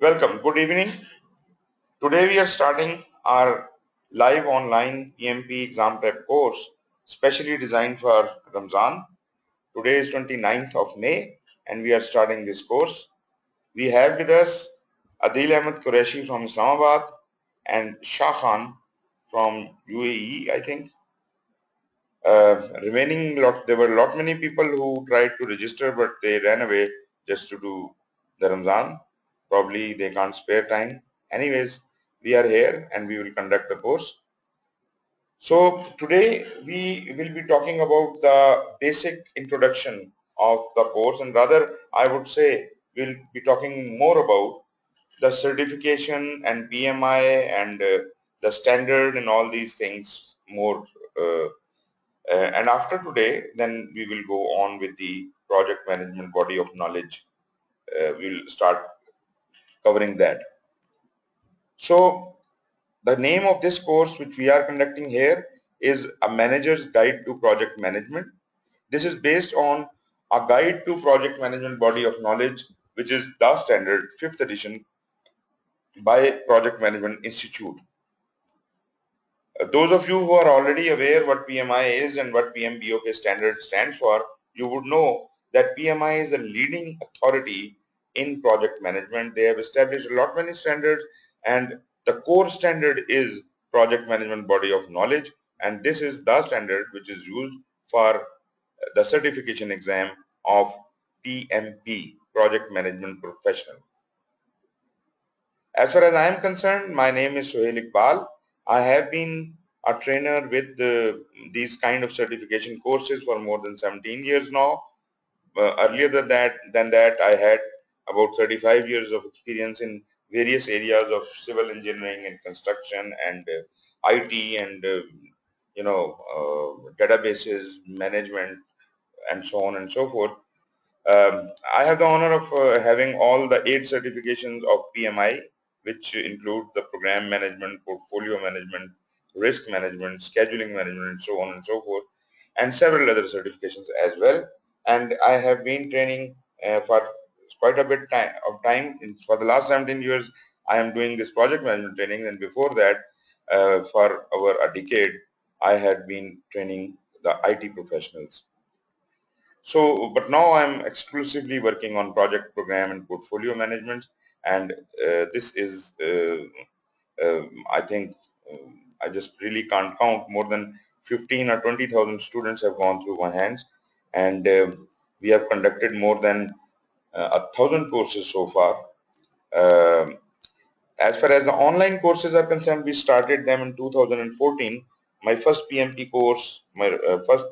Welcome. Good evening. Today we are starting our live online PMP exam prep course specially designed for Ramzan. Today is 29th of May and we are starting this course. We have with us Adil Ahmed Qureshi from Islamabad and Shah Khan from UAE, I think. There were lot many people who tried to register but they ran away just to do the Ramzan. Probably they can't spare time. Anyways, we are here and we will conduct the course. So today we will be talking about the basic introduction of the course, and rather I would say we'll be talking more about the certification and PMI and the standard and all these things more. And after today, then we will go on with the project management body of knowledge. We'll start covering that. So the name of this course which we are conducting here is A Manager's Guide to Project Management. This is based on a guide to project management body of knowledge, which is the standard 5th edition by Project Management Institute. Those of you who are already aware what PMI is and what PMBOK standard stands for, you would know that PMI is a leading authority in project management. They have established a lot many standards, and the core standard is project management body of knowledge, and this is the standard which is used for the certification exam of PMP, Project Management Professional. As far as I am concerned, my name is Suhail Iqbal. I have been a trainer with these kind of certification courses for more than 17 years now. Earlier than that, I had about 35 years of experience in various areas of civil engineering and construction and IT and databases management and so on and so forth. I have the honor of having all the 8 certifications of PMI, which include the program management, portfolio management, risk management, scheduling management, and so on and so forth, and several other certifications as well. And I have been training for quite a bit of time. For the last 17 years, I am doing this project management training, and before that, for over a decade, I had been training the IT professionals. So, but now I'm exclusively working on project program and portfolio management, and this is, I think, I just really can't count. More than 15 or 20,000 students have gone through my hands, and we have conducted more than 1,000 courses so far. As far as the online courses are concerned, we started them in 2014. My first PMP course, my first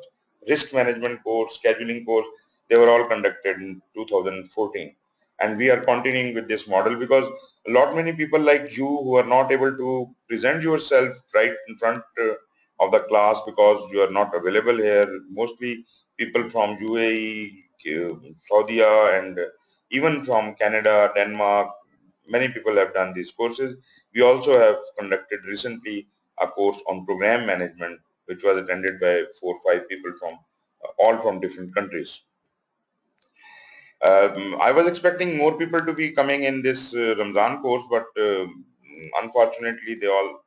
risk management course, scheduling course, they were all conducted in 2014. And we are continuing with this model because a lot many people like you who are not able to present yourself right in front of the class because you are not available here. Mostly people from UAE, Saudi and even from Canada, Denmark, many people have done these courses. We also have conducted recently a course on program management, which was attended by 4 or 5 people from all from different countries. I was expecting more people to be coming in this Ramzan course, but unfortunately they all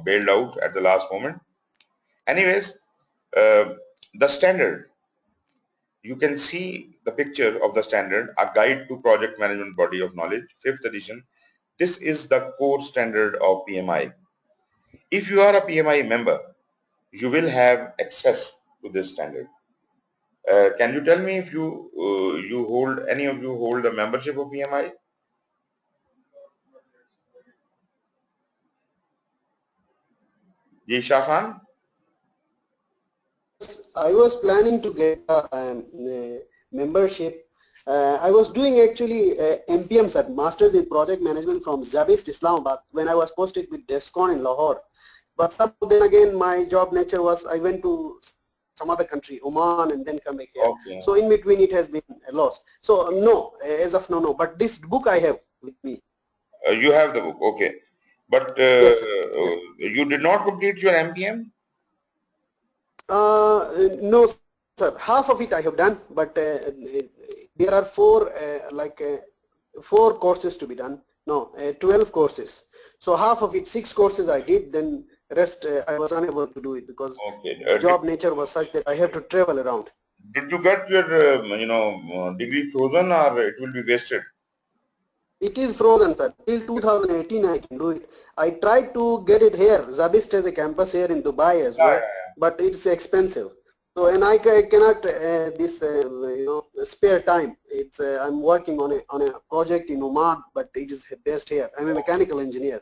bailed out at the last moment. Anyways, the standard, you can see the picture of the standard, a guide to project management body of knowledge, 5th edition. This is the core standard of PMI. If you are a PMI member, you will have access to this standard. Can you tell me if any of you hold a membership of PMI? Ji Shah Khan? I was planning to get a membership. I was doing actually MPM cert, Masters in Project Management from Zabist, Islamabad, when I was posted with DESCON in Lahore. But then again, my job nature was I went to some other country, Oman, and then come back here. Okay. So in between it has been lost. So no, as of now, no. But this book I have with me. You have the book, okay. But yes, you did not complete your MPM? No, sir. Half of it I have done, but there are 4 4 courses to be done. No, 12 courses. So half of it, 6 courses I did, then rest I was unable to do it because Okay. job nature was such that I have to travel around. Did you get your degree frozen, or it will be wasted? It is frozen, sir. Till 2018 I can do it. I tried to get it here. Zabist has a campus here in Dubai as Yeah, well, yeah, but it's expensive. So, and I cannot spare time. It's I'm working on a project in Oman, but it is based here. I'm a yeah. Okay. mechanical engineer,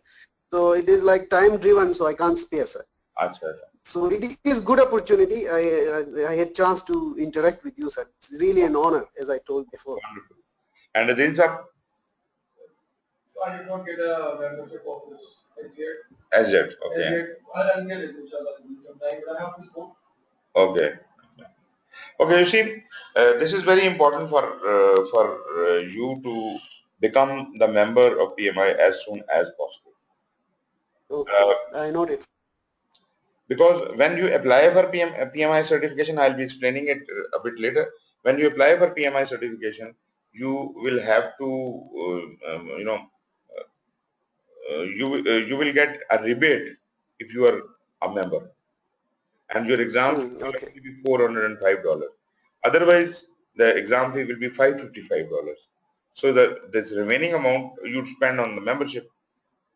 so it is like time driven. So I can't spare, sir. Acha. So it is good opportunity. I had chance to interact with you, sir. It's really an honor, as I told before. Wonderful. And the things are So I did not get a membership of this as yet. as yet. As Okay. yet, I'll get it inshallah in some time, but I have to go. Okay. Okay. You see, this is very important for you to become the member of PMI as soon as possible. Okay, I noted. Because when you apply for PMI certification, I'll be explaining it a bit later. When you apply for PMI certification, you will have to, you will get a rebate if you are a member, and your exam fee will Okay. only be $405. Otherwise, the exam fee will be $555. So this remaining amount you'd spend on the membership.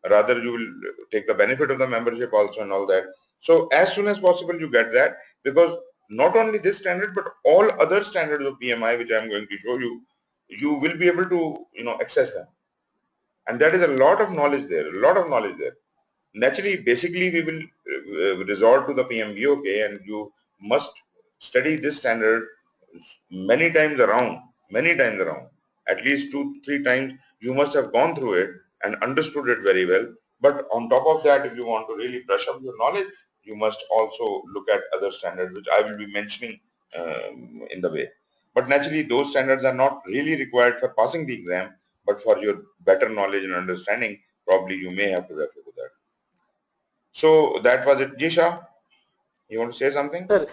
Rather, you will take the benefit of the membership also and all that. So as soon as possible you get that, because not only this standard but all other standards of PMI which I am going to show you, you will be able to access them, and that is a lot of knowledge there, a lot of knowledge there. Naturally, basically we will resort to the PMBOK, and you must study this standard many times around, at least 2-3 times you must have gone through it and understood it very well. But on top of that, if you want to really brush up your knowledge, you must also look at other standards which I will be mentioning in the way. But naturally, those standards are not really required for passing the exam, but for your better knowledge and understanding, probably you may have to refer to that. So that was it. Jisha, you want to say something? Sir,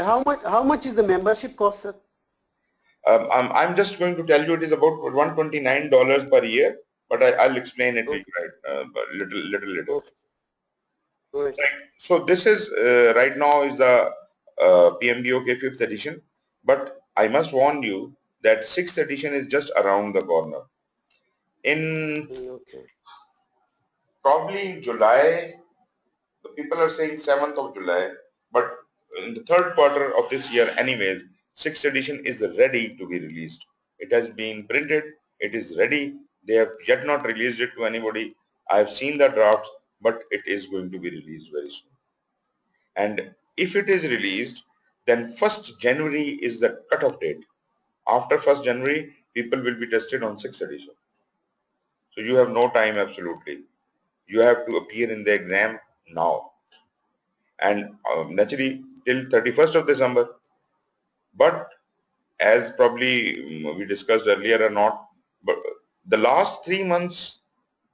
how much is the membership cost, sir? I'm just going to tell you it is about $129 per year, but I'll explain it to you Okay. little later. Okay. All right, sir. Right. So this is right now is the PMBOK 5th edition, but I must warn you that 6th edition is just around the corner. In Okay. probably in July, the people are saying 7th of July, but in the third quarter of this year anyways, 6th edition is ready to be released. It has been printed, it is ready. They have yet not released it to anybody. I have seen the drafts, but it is going to be released very soon. And if it is released, then 1st January is the cutoff date. After 1st January, people will be tested on 6th edition. So you have no time absolutely. You have to appear in the exam now. And naturally till 31st of December. But as probably we discussed earlier or not, but the last 3 months,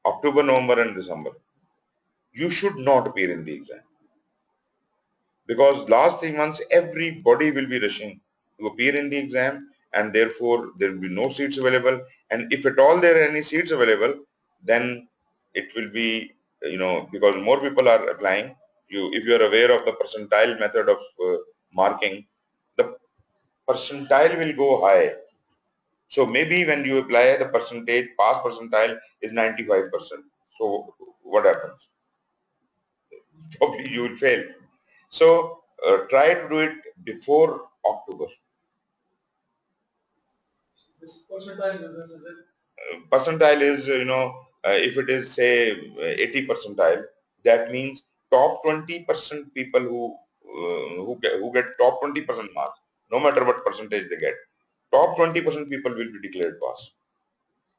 October, November and December, you should not appear in the exam. Because last 3 months, everybody will be rushing to appear in the exam, and therefore there will be no seats available. And if at all there are any seats available, then it will be, because more people are applying. If you are aware of the percentile method of marking, the percentile will go high. So maybe when you apply, the percentage, pass percentile is 95%. So what happens? Probably you will fail. So try to do it before October. This percentile business is it? Percentile is, if it is say 80 percentile, that means top 20% people who get top 20% marks, no matter what percentage they get, top 20% people will be declared pass.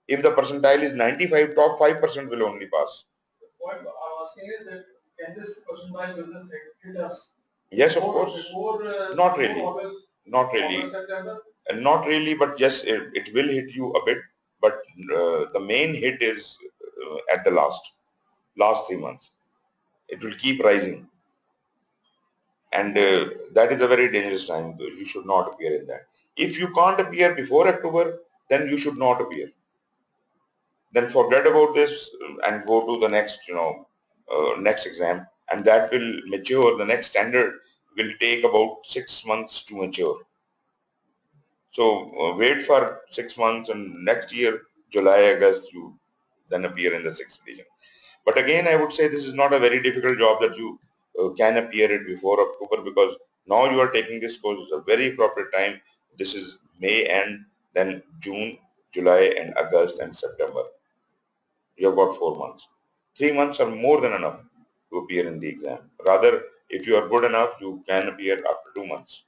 If the percentile is 95, top 5% will only pass. The point I'm asking is that can this percentile business hit us? Yes, of course. Before, Not really. August, Not really. August, September? Not really, but yes, it will hit you a bit. But the main hit is at the last 3 months. It will keep rising, and that is a very dangerous time. You should not appear in that. If you can't appear before October, then you should not appear. then forget about this and go to the next, next exam, and that will mature. The next standard will take about 6 months to mature. So wait for 6 months, and next year, July, August, you then appear in the 6th edition. But again, I would say this is not a very difficult job that you can appear it before October, because now you are taking this course. It's a very appropriate time. This is May end, then June, July, and August and September. You have got 4 months. 3 months are more than enough to appear in the exam. Rather, if you are good enough, you can appear after 2 months.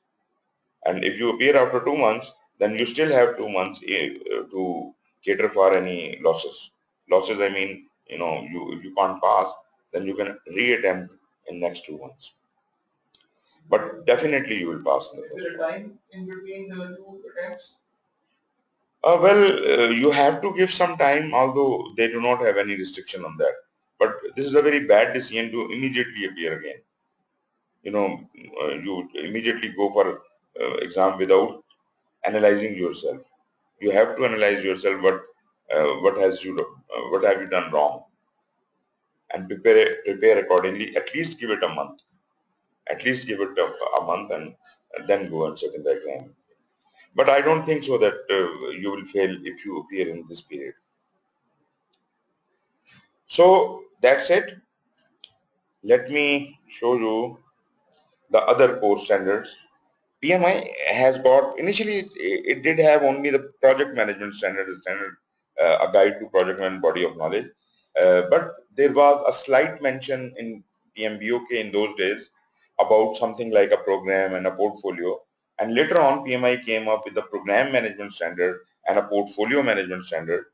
And if you appear after 2 months, then you still have 2 months to cater for any losses. Losses, I mean, if you can't pass, then you can reattempt in next 2 months. But definitely you will pass. Is there a time in between the two attempts? You have to give some time, although they do not have any restriction on that. But this is a very bad decision to immediately appear again. You immediately go for exam without analyzing yourself. You have to analyze yourself. What have you done wrong, and prepare accordingly. At least give it a month. At least give it a month, and then go and sit in the exam. But I don't think so that you will fail if you appear in this period. So that's it. Let me show you the other core standards. PMI has got, initially it did have only the project management standard, a guide to project management body of knowledge. But there was a slight mention in PMBOK in those days about something like a program and a portfolio. And later on, PMI came up with the program management standard and a portfolio management standard.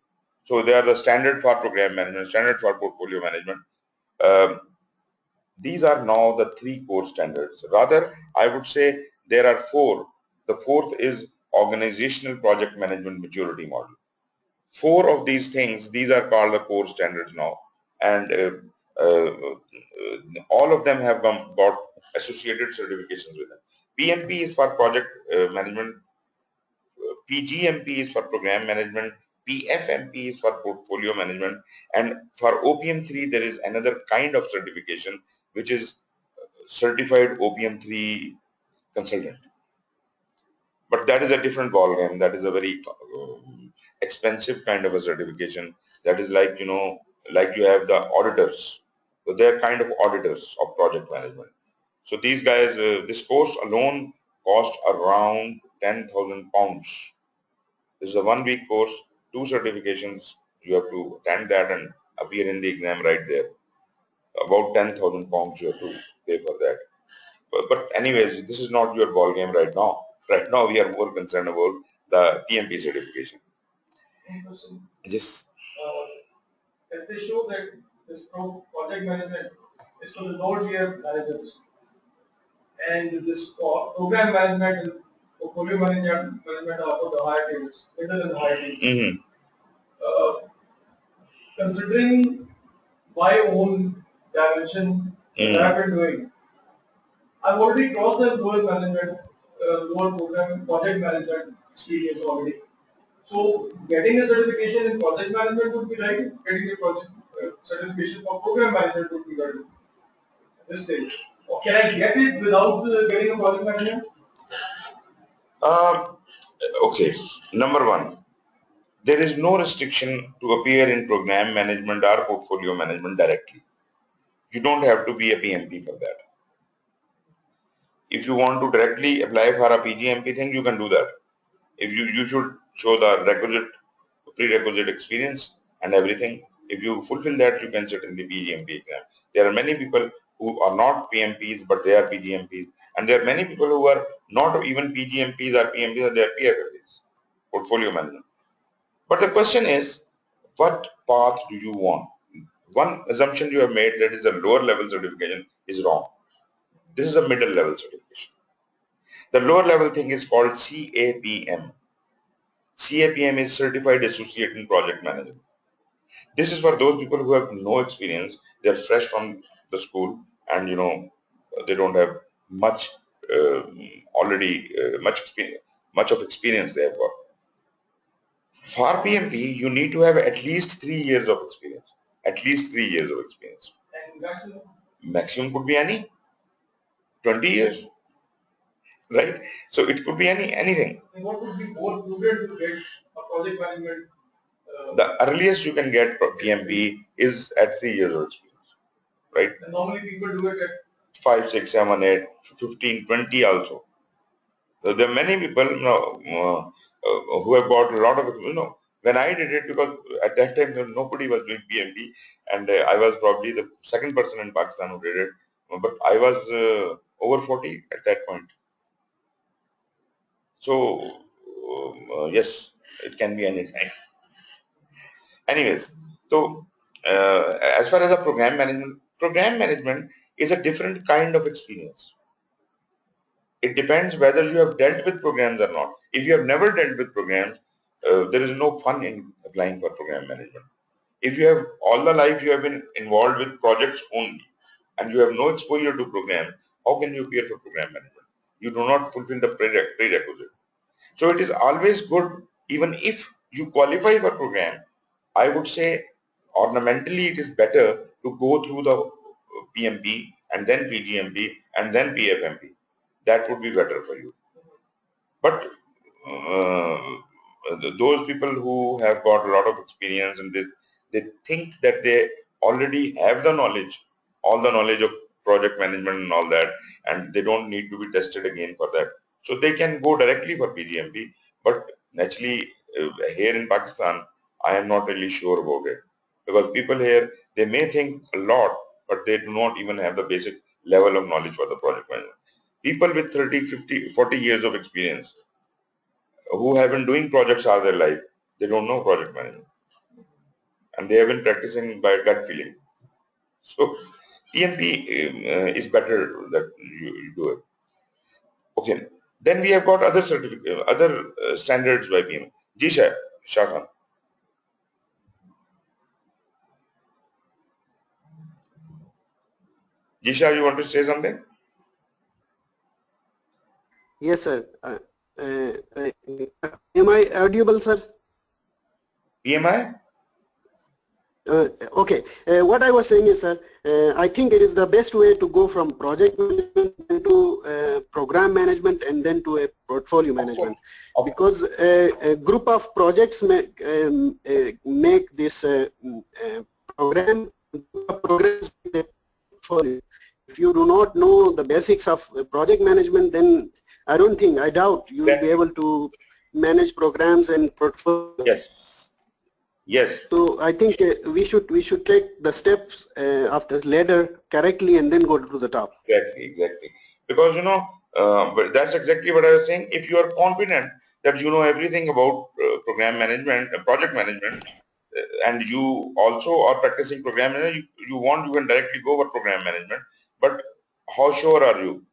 So they are the standard for program management, standard for portfolio management. Um, these are now the 3 core standards. Rather, I would say there are 4. The fourth is organizational project management maturity model. 4 of these things, these are called the core standards now. And all of them have got associated certifications with them. PMP is for project management, PGMP is for program management, PFMP is for portfolio management, and for OPM3 there is another kind of certification which is certified OPM3 consultant. But that is a different ballgame. That is a very expensive kind of a certification. That is like, like you have the auditors. So they are kind of auditors of project management. So these guys, this course alone cost around £10,000. This is a 1-week course, 2 certifications. You have to attend that and appear in the exam right there. About £10,000 you have to pay for that. But anyways, this is not your ball game right now. Right now, we are more concerned about the PMP certification. Interesting. Yes. As they show that this project management is for the lower tier managers, and this program management and portfolio management are for the higher tiers, middle and higher tiers. Mm-hmm. Considering my own dimension that I've been doing, I've already crossed the lower management, lower program project management experience already. So getting a certification in project management would be like getting a project certification for program management would be better at this stage. Or can I get it without getting a project management? Okay. Number 1, there is no restriction to appear in program management or portfolio management directly. You don't have to be a PMP for that. If you want to directly apply for a PGMP thing, you can do that. If you should show the prerequisite experience and everything. If you fulfill that, you can sit in the PGMP exam. There are many people who are not PMPs, but they are PGMPs. And there are many people who are not even PGMPs or PMPs, they are PFFs, portfolio management. But the question is, what path do you want? One assumption you have made, that is a lower level certification, is wrong. This is a middle level certification. The lower level thing is called CAPM. CAPM is Certified Associate in Project Management. This is for those people who have no experience. They are fresh from the school, and they don't have much much of experience they have got. For PMP, you need to have at least 3 years of experience. At least 3 years of experience. And maximum? Maximum could be any 20 years, right? So it could be anything. And what would be more prudent to get a project management? The earliest you can get PMP is at 3 years of experience, right? And normally people do it at 5, 6, 7, 8, 15, 20 also. So there are many people, who have got a lot of, when I did it, because at that time nobody was doing PMP, and I was probably the second person in Pakistan who did it, but I was over 40 at that point. So yes, it can be any time. Anyways, so as far as a program management is a different kind of experience. It depends whether you have dealt with programs or not. If you have never dealt with programs, there is no fun in applying for program management. If you have all the life you have been involved with projects only and you have no exposure to programs, how can you appear for program management? You do not fulfill the prerequisite. So it is always good, even if you qualify for program, I would say ornamentally it is better to go through the PMP and then PGMP and then PFMP. That would be better for you. But those people who have got a lot of experience in this, they think that they already have the knowledge, all the knowledge of project management and all that, and they don't need to be tested again for that. So they can go directly for PGMP. But naturally, here in Pakistan, I am not really sure about it. Because people here, they may think a lot, but they do not even have the basic level of knowledge for the project management. People with 30, 50, 40 years of experience who have been doing projects all their life, they don't know project management. And they have been practicing by gut feeling. So PMP is better that you do it. Okay. Then we have got other standards by PMP. Ji Shah Khan. Jisha, you want to say something? Yes, sir. Am I audible, sir? PMI? Okay. What I was saying is, sir, I think it is the best way to go from project management to program management and then to a portfolio management. Okay. Because a group of projects make this programs portfolio. If you do not know the basics of project management, then I doubt you will be able to manage programs and portfolios. Yes. Yes. So I think we should take the steps of the ladder correctly and then go to the top. Exactly. Because but that's exactly what I was saying. If you are confident that you know everything about program management, project management, and you also are practicing program management, you can directly go for program management. But how sure are you?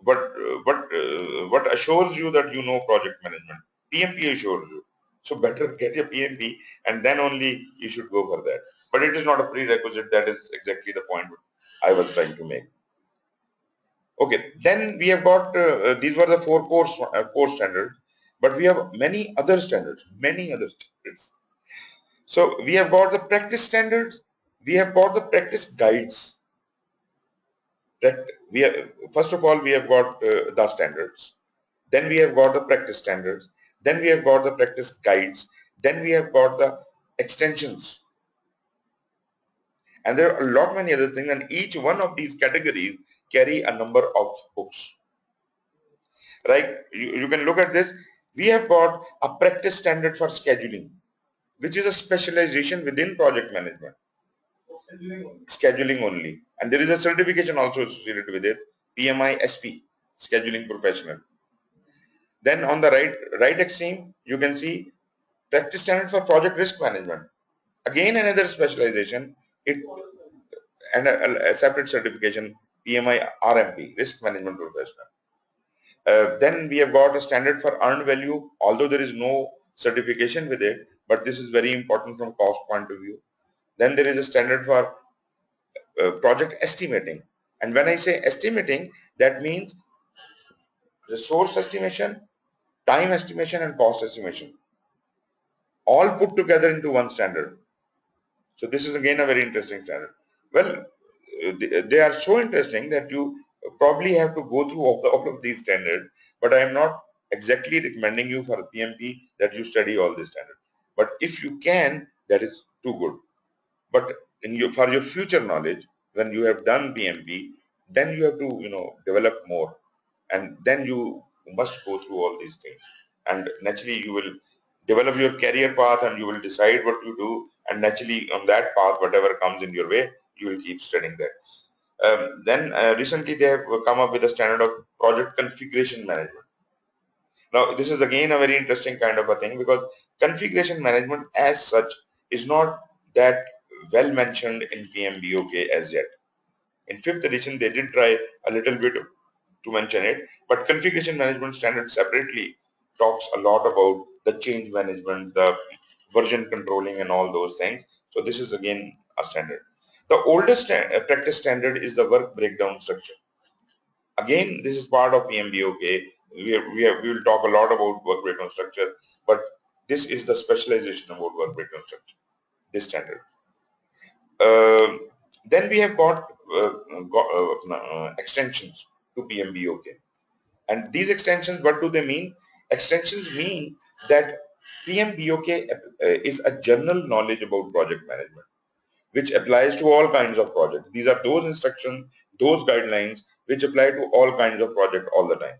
What assures you that you know project management? PMP assures you. So better get your PMP and then only you should go for that. But it is not a prerequisite. That is exactly the point I was trying to make. Okay, then we have got, these were the four core standards, but we have many other standards. So we have got the practice standards, we have got the practice guides. First of all, we have got the standards, then we have got the practice standards, then we have got the practice guides, then we have got the extensions. And there are a lot many other things, and each one of these categories carry a number of books. Right? You can look at this. We have got a practice standard for scheduling, which is a specialization within project management. Scheduling only. And there is a certification also associated with it, PMI-SP, scheduling professional. Then on the right extreme, you can see practice standard for project risk management. Again, another specialization, and a separate certification, PMI-RMP, risk management professional. Then we have got a standard for earned value, although there is no certification with it, but this is very important from cost point of view. Then there is a standard for project estimating. And when I say estimating, that means resource estimation, time estimation, and cost estimation. all put together into one standard. So this is again a very interesting standard. Well, they are so interesting that you probably have to go through all of these standards, but I am not exactly recommending you for PMP that you study all these standards. But if you can, that is too good. But for your future knowledge, when you have done PMP, then you have to develop more, and then you must go through all these things, and naturally you will develop your career path and you will decide what you do, and naturally on that path whatever comes in your way you will keep studying that. Then recently they have come up with a standard of project configuration management. Now this is again a very interesting kind of a thing, because configuration management as such is not that well mentioned in PMBOK as yet. In 5th edition they did try a little bit to mention it, but configuration management standard separately talks a lot about the change management, the version controlling and all those things. So this is again a standard. The oldest practice standard is the work breakdown structure. Again, this is part of PMBOK. We will talk a lot about work breakdown structure, but this is the specialization about work breakdown structure, this standard. Then we have got extensions to PMBOK. And these extensions, what do they mean? Extensions mean that PMBOK is a general knowledge about project management, which applies to all kinds of projects. These are those instructions, those guidelines, which apply to all kinds of projects all the time.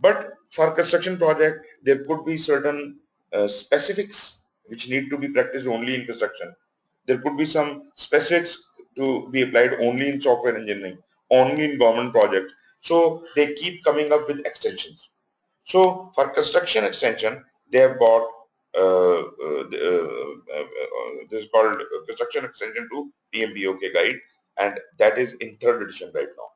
But for construction project, there could be certain specifics which need to be practiced only in construction. There could be some specifics to be applied only in software engineering, only in government projects. So they keep coming up with extensions. So for construction extension, they have got this is called construction extension to PMBOK guide, and that is in 3rd edition right now.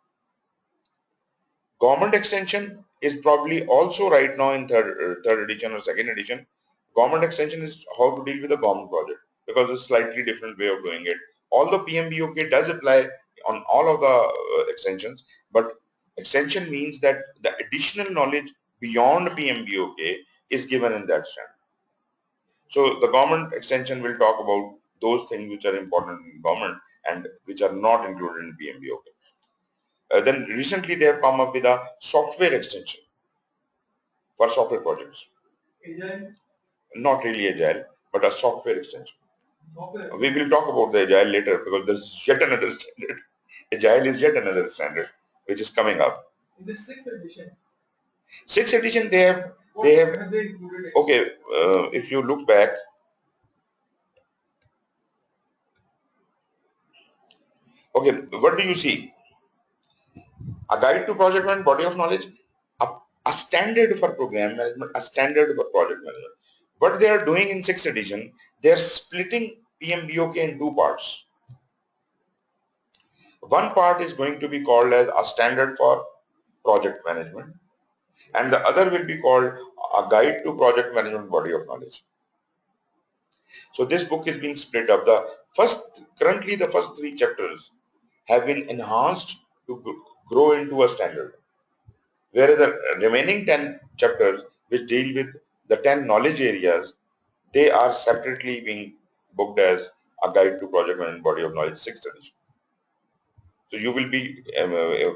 Government extension is probably also right now in third edition or 2nd edition. Government extension is how to deal with a government project, because it's a slightly different way of doing it. Although PMBOK does apply on all of the extensions, but extension means that the additional knowledge beyond PMBOK is given in that standard. So the government extension will talk about those things which are important in government and which are not included in PMBOK. Then recently they have come up with a software extension for software projects. Agile? Not really agile, but a software extension. Software. We will talk about the agile later, because there's yet another standard. Agile is yet another standard which is coming up. In the 6th edition. 6th edition they have they included? Okay, if you look back, okay, what do you see? A guide to project management, body of knowledge, a standard for program management, a standard for project management. What they are doing in 6th edition, they are splitting PMBOK in 2 parts. One part is going to be called as a standard for project management, and the other will be called a guide to project management body of knowledge. So this book is being split up. Currently the first 3 chapters have been enhanced to grow into a standard, whereas the remaining 10 chapters which deal with the 10 knowledge areas, they are separately being booked as a guide to project management body of knowledge 6th edition. So you will be,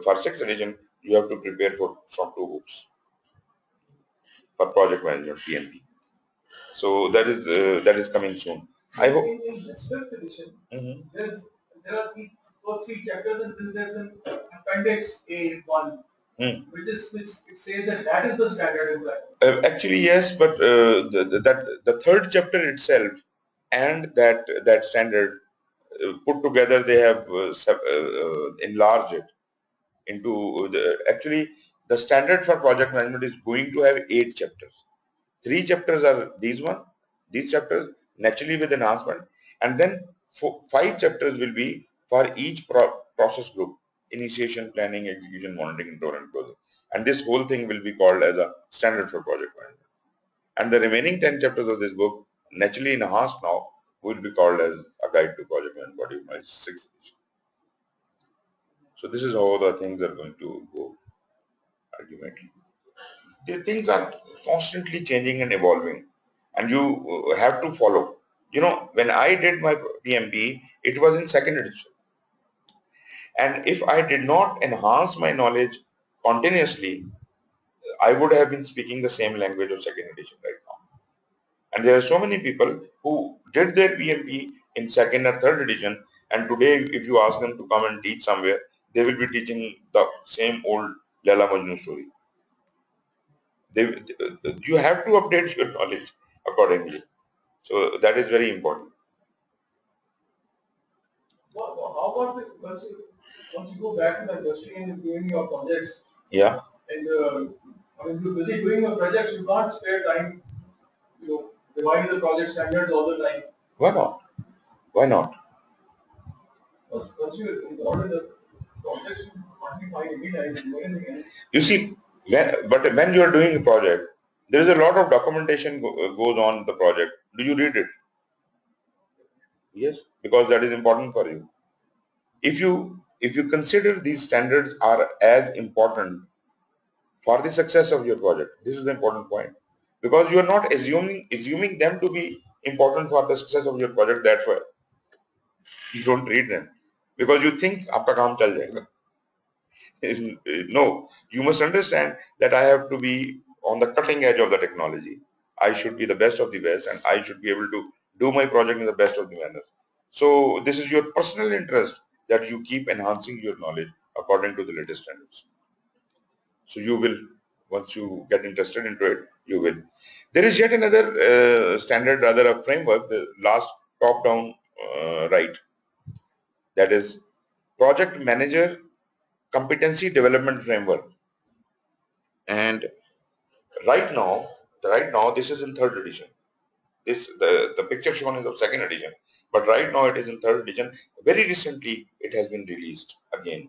for 6th edition, you have to prepare from 2 books for project management PMP. So that is coming soon. I hope. In this 5th edition, there are 3 chapters, and then there's an appendix A1, which says that is the standard. Actually, yes, but the 3rd chapter itself and that standard put together, they have enlarged it into actually the standard for project management is going to have 8 chapters. 3 chapters are these chapters naturally with enhancement, and then 5 chapters will be for each process group: initiation, planning, execution, monitoring, control, and closing. And this whole thing will be called as a standard for project management. And the remaining 10 chapters of this book, naturally enhanced now, will be called as a guide to project management body of knowledge 6th edition. So this is how the things are going to go ultimately. The things are constantly changing and evolving. and you have to follow. You know, when I did my PMP, it was in second edition. And if I did not enhance my knowledge continuously, I would have been speaking the same language of second edition right now. And there are so many people who did their PMP in second or third edition, and today if you ask them to come and teach somewhere, they will be teaching the same old Laila Majnu story. You have to update your knowledge accordingly. So that is very important. Well, how about once you go back to the industry and you're doing your projects? Yeah. And I mean, you're busy doing your projects, you can't spare time, revise the project standards all the time. Why not? Why not? Once you're involved in the projects, you can't find any time to do anything else. You see, when you are doing a project, there is a lot of documentation goes on the project. Do you read it? Yes, because that is important for you. If you consider these standards are as important for the success of your project, this is the important point. Because you are not assuming them to be important for the success of your project. That's why you don't read them, because you think आपका काम चल जाएगा. No, you must understand that I have to be on the cutting edge of the technology. I should be the best of the best, and I should be able to do my project in the best of the manner. So this is your personal interest that you keep enhancing your knowledge according to the latest standards. So you will, once you get interested into it, you will. There is yet another standard, rather a framework, the last top-down right, that is Project Manager Competency Development Framework. And right now this is in third edition. The picture shown is of second edition, but right now it is in third edition. Very recently it has been released again,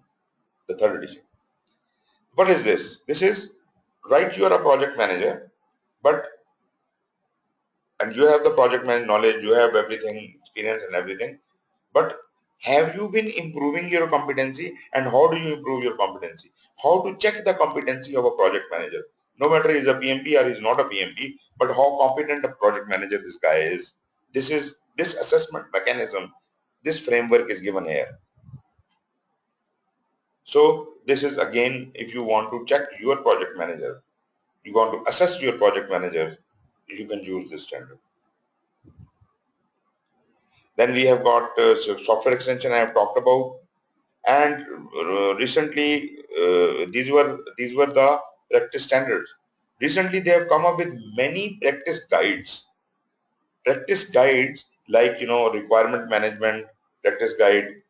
the third edition. What is this? This is, right, you are a project manager, and you have the project management knowledge, you have everything, experience and everything, but have you been improving your competency, and how do you improve your competency? How to check the competency of a project manager? No matter is a PMP or is not a PMP, but how competent a project manager this guy is. This assessment mechanism, this framework is given here. So this is again, if you want to check your project manager, you want to assess your project managers, you can use this standard. Then we have got software extension I have talked about, and recently these were the practice standards. Recently they have come up with many practice guides like requirement management practice guide,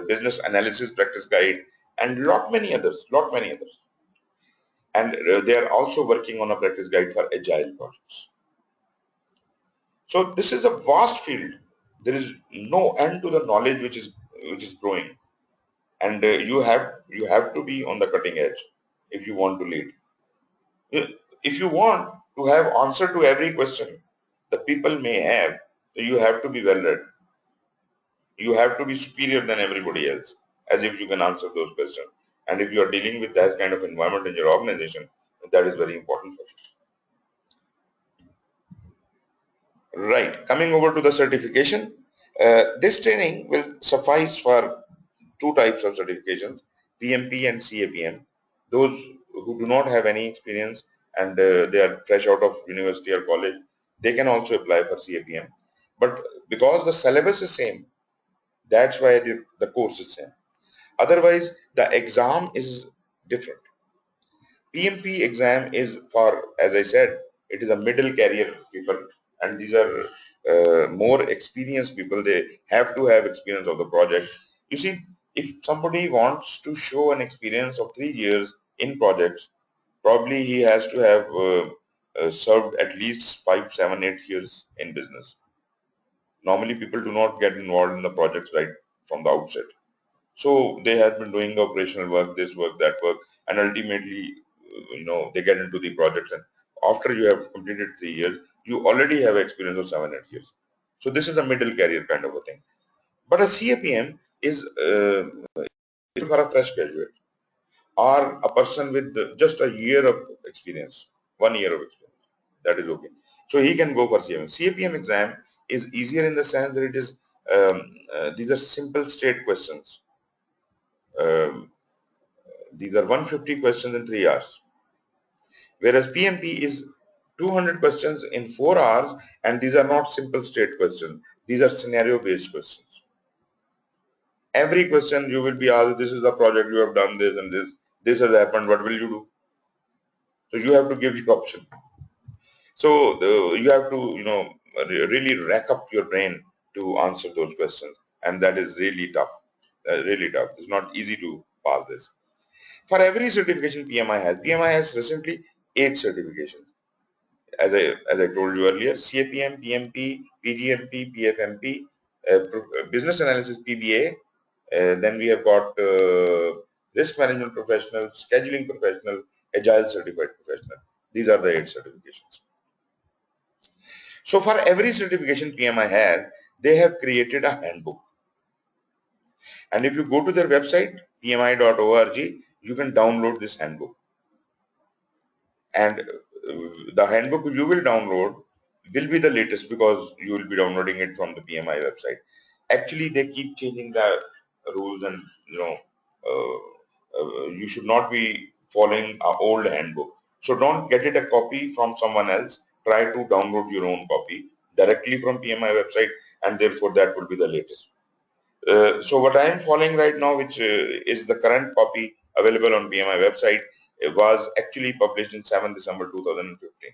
business analysis practice guide, and lot many others. And they are also working on a practice guide for agile projects. So this is a vast field. There is no end to the knowledge which is growing, and you have to be on the cutting edge if you want to lead. If you want to have answer to every question the people may have, you have to be well read. You have to be superior than everybody else, as if you can answer those questions. And if you are dealing with that kind of environment in your organization, that is very important for you. Right. Coming over to the certification, this training will suffice for two types of certifications, PMP and CAPM. Those who do not have any experience and they are fresh out of university or college, they can also apply for CAPM. But because the syllabus is same, that's why the course is same. Otherwise, the exam is different. PMP exam is for, as I said, it is a middle career people, and these are more experienced people. They have to have experience of the project. You see, if somebody wants to show an experience of 3 years in projects, probably he has to have served at least 5, 7, 8 years in business. Normally, people do not get involved in the projects right from the outset. So they have been doing the operational work, this work, that work, and ultimately, they get into the projects. And after you have completed 3 years, you already have experience of 7, 8 years. So this is a middle career kind of a thing. But a CAPM is for a fresh graduate or a person with just a year of experience, 1 year of experience. That is okay. So he can go for CAPM. CAPM exam is easier in the sense that it is, these are simple state questions. Um, these are 150 questions in 3 hours. Whereas PMP is 200 questions in 4 hours, and these are not simple state questions. These are scenario based questions. Every question you will be asked, this is the project, you have done this and this has happened, what will you do? So you have to give your option. So you have to, really rack up your brain to answer those questions, and that is really tough. Really tough. It's not easy to pass this. For every certification PMI has recently 8 certifications. As I told you earlier, CAPM, PMP, PGMP, PFMP, Business Analysis PBA. Then we have got Risk Management Professional, Scheduling Professional, Agile Certified Professional. These are the 8 certifications. So for every certification PMI has, they have created a handbook. And if you go to their website, pmi.org, you can download this handbook. And the handbook you will download will be the latest because you will be downloading it from the PMI website. Actually, they keep changing the rules, and you should not be following an old handbook. So don't get it a copy from someone else. Try to download your own copy directly from PMI website, and therefore that will be the latest. So what I am following right now, which is the current copy available on PMI website, was actually published in 7 December 2015.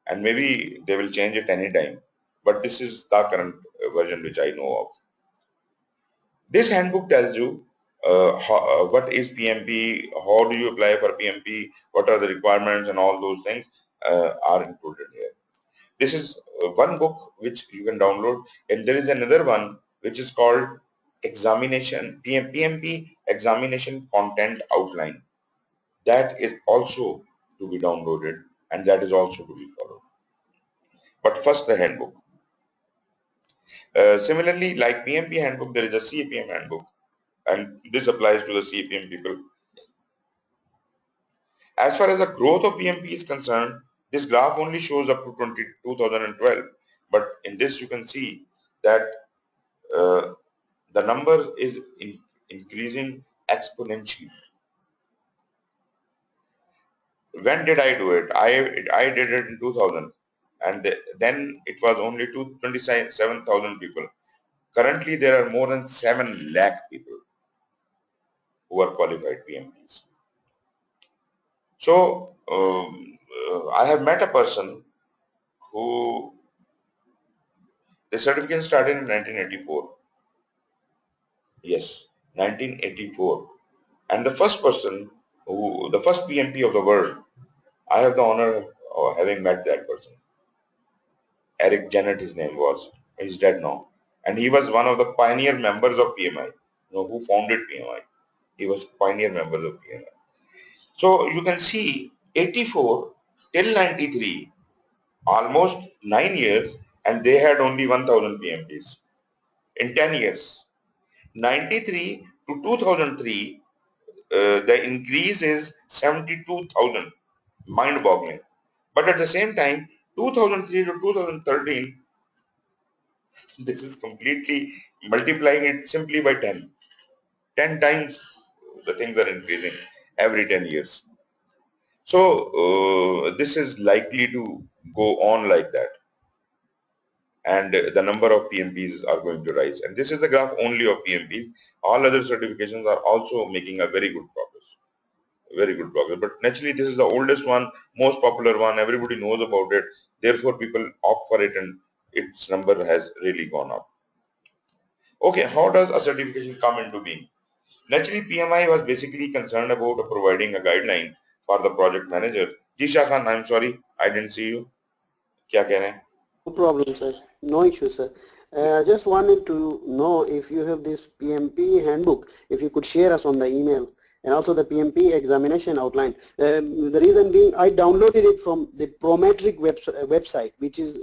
And maybe they will change it anytime. But this is the current version which I know of. This handbook tells you what is PMP, how do you apply for PMP, what are the requirements, and all those things are included here. This is one book which you can download, and there is another one which is called PMP Examination Content Outline. That is also to be downloaded, and that is also to be followed. But first, the handbook. Similarly, like PMP handbook, there is a CAPM handbook, and this applies to the CAPM people. As far as the growth of PMP is concerned, this graph only shows up to 2012, but in this you can see that the number is increasing exponentially. When did I do it? I did it in 2000, and then it was only 27,000 people. Currently, there are more than 7 lakh people who are qualified PMPs. So I have met a person who, the certification started in 1984. Yes, 1984. And the first person the first PMP of the world, I have the honor of having met that person. Eric Janet, his name was. He's dead now. And he was one of the pioneer members of PMI, who founded PMI. He was pioneer members of PMI. So you can see 84 till 93, almost 9 years, and they had only 1,000 PMPs in 10 years. 93 to 2003, the increase is 72,000, mind-boggling. But at the same time, 2003 to 2013, this is completely multiplying it simply by 10. 10 times the things are increasing every 10 years. So this is likely to go on like that. And the number of PMPs are going to rise. And this is the graph only of PMPs. All other certifications are also making a very good progress. Very good progress. But naturally, this is the oldest one, most popular one. Everybody knows about it. Therefore, people opt for it, and its number has really gone up. Okay, how does a certification come into being? Naturally, PMI was basically concerned about providing a guideline for the project managers. Jisha Khan, I'm sorry, I didn't see you. क्या कह रहे हैं? No problem, sir. No issue, sir. I just wanted to know if you have this PMP handbook, if you could share us on the email, and also the PMP examination outline. The reason being, I downloaded it from the Prometric website, which is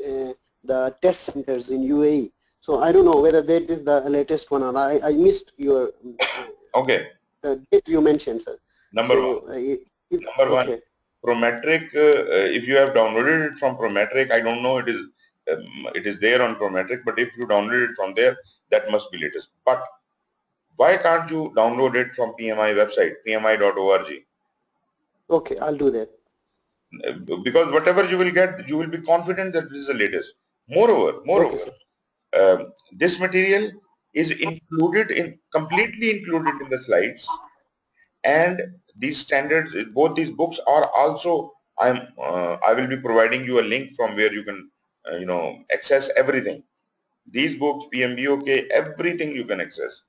the test centers in UAE. So I don't know whether that is the latest one, or I missed your Okay. the date you mentioned, sir. Number so, one. Number okay. one. Prometric, if you have downloaded it from Prometric, I don't know, it is there on Prometric, but if you downloaded it from there, that must be latest. But why can't you download it from PMI website, pmi.org? Okay, I'll do that. Because whatever you will get, you will be confident that this is the latest. Moreover, Okay, sir. this material is completely included in the slides, and these standards, both these books are also, I will be providing you a link from where you can access everything. These books, PMBOK, everything you can access,